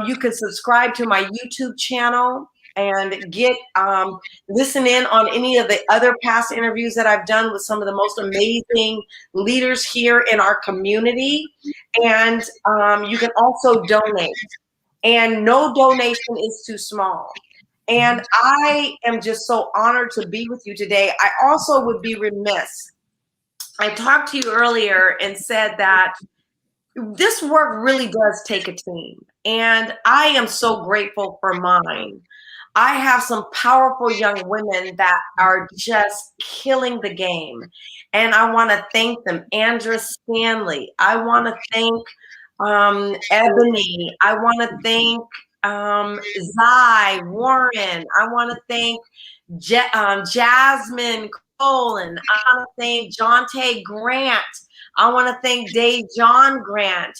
Speaker 1: You can subscribe to my YouTube channel and get listen in on any of the other past interviews that I've done with some of the most amazing leaders here in our community. And you can also donate. And no donation is too small. And I am just so honored to be with you today. I also would be remiss. I talked to you earlier and said that this work really does take a team. And I am so grateful for mine. I have some powerful young women that are just killing the game. And I want to thank them. Andra Stanley. I want to thank Ebony. I want to thank Zai Warren. I want to thank Jasmine Colin. I want to thank Jonte Grant. I want to thank Dave John Grant.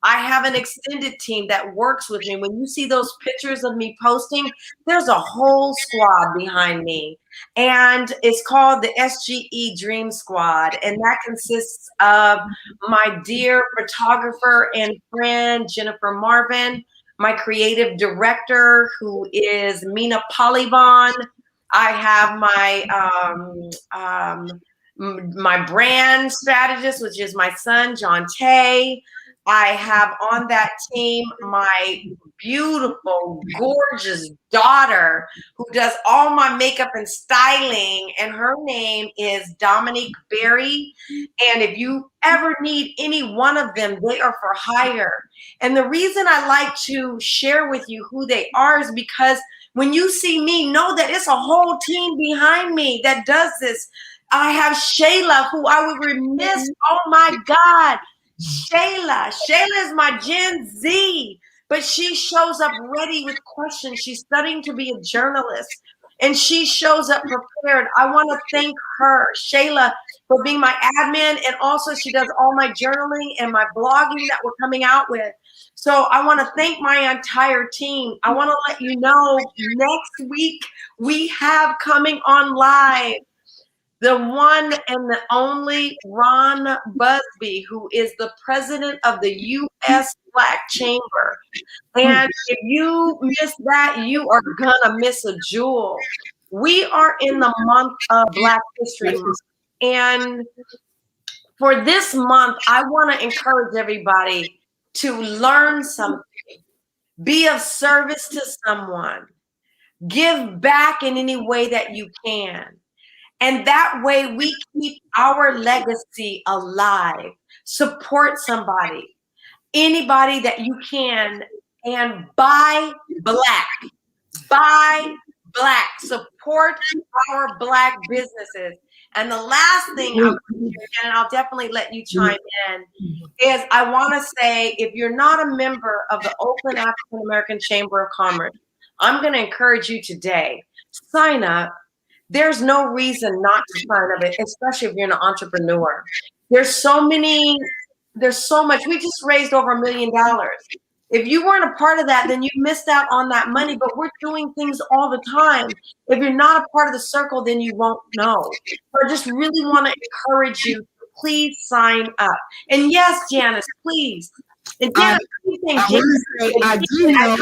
Speaker 1: I have an extended team that works with me. When you see those pictures of me posting, there's a whole squad behind me. And it's called the SGE Dream Squad. And that consists of my dear photographer and friend, Jennifer Marvin, my creative director, who is Mina Polyvon. I have my brand strategist, which is my son, John Tay. I have on that team my beautiful, gorgeous daughter who does all my makeup and styling, and her name is Dominique Berry. And if you ever need any one of them, they are for hire. And the reason I like to share with you who they are is because when you see me, know that it's a whole team behind me that does this. I have Shayla, who I would remiss. Oh my God. Shayla is my Gen Z, but she shows up ready with questions. She's studying to be a journalist, and she shows up prepared. I want to thank her, Shayla, for being my admin, and also she does all my journaling and my blogging that we're coming out with. So I want to thank my entire team. I want to let you know next week we have coming on live the one and the only Ron Busby, who is the president of the U.S. Black Chamber. And if you miss that, you are gonna miss a jewel. We are in the month of Black History Month. And for this month, I want to encourage everybody to learn something, be of service to someone, give back in any way that you can. And that way we keep our legacy alive. Support somebody, anybody that you can, and buy Black. Buy Black. Support our Black businesses. And the last thing, and I'll definitely let you chime in, is I want to say, if you're not a member of the Oakland African American Chamber of Commerce, I'm going to encourage you today, sign up. There's no reason not to sign up, especially if you're an entrepreneur. There's so much. We just raised over $1 million. If you weren't a part of that, then you missed out on that money, but we're doing things all the time. If you're not a part of the circle, then you won't know. So I just really want to encourage you, please sign up. And yes, Janice, please. And Janice,
Speaker 2: I do know.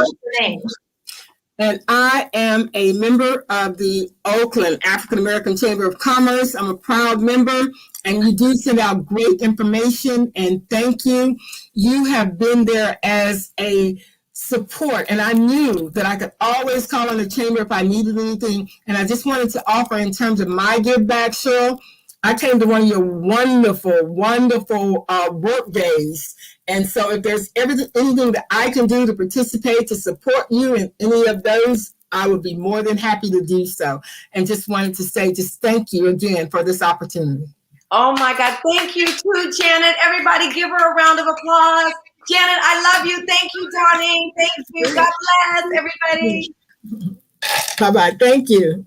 Speaker 2: And I am a member of the Oakland African American Chamber of Commerce. I'm a proud member, and you do send out great information, and thank you. You have been there as a support, and I knew that I could always call on the chamber if I needed anything. And I just wanted to offer, in terms of my give back, Sheryl, I came to one of your wonderful work days. And so if there's anything that I can do to participate, to support you in any of those, I would be more than happy to do so. And just wanted to say, just thank you again for this opportunity.
Speaker 1: Oh my God. Thank you too, Janet. Everybody give her a round of applause. Janet, I love you. Thank you, darling. Thank you. God bless everybody.
Speaker 2: Bye-bye. Thank you.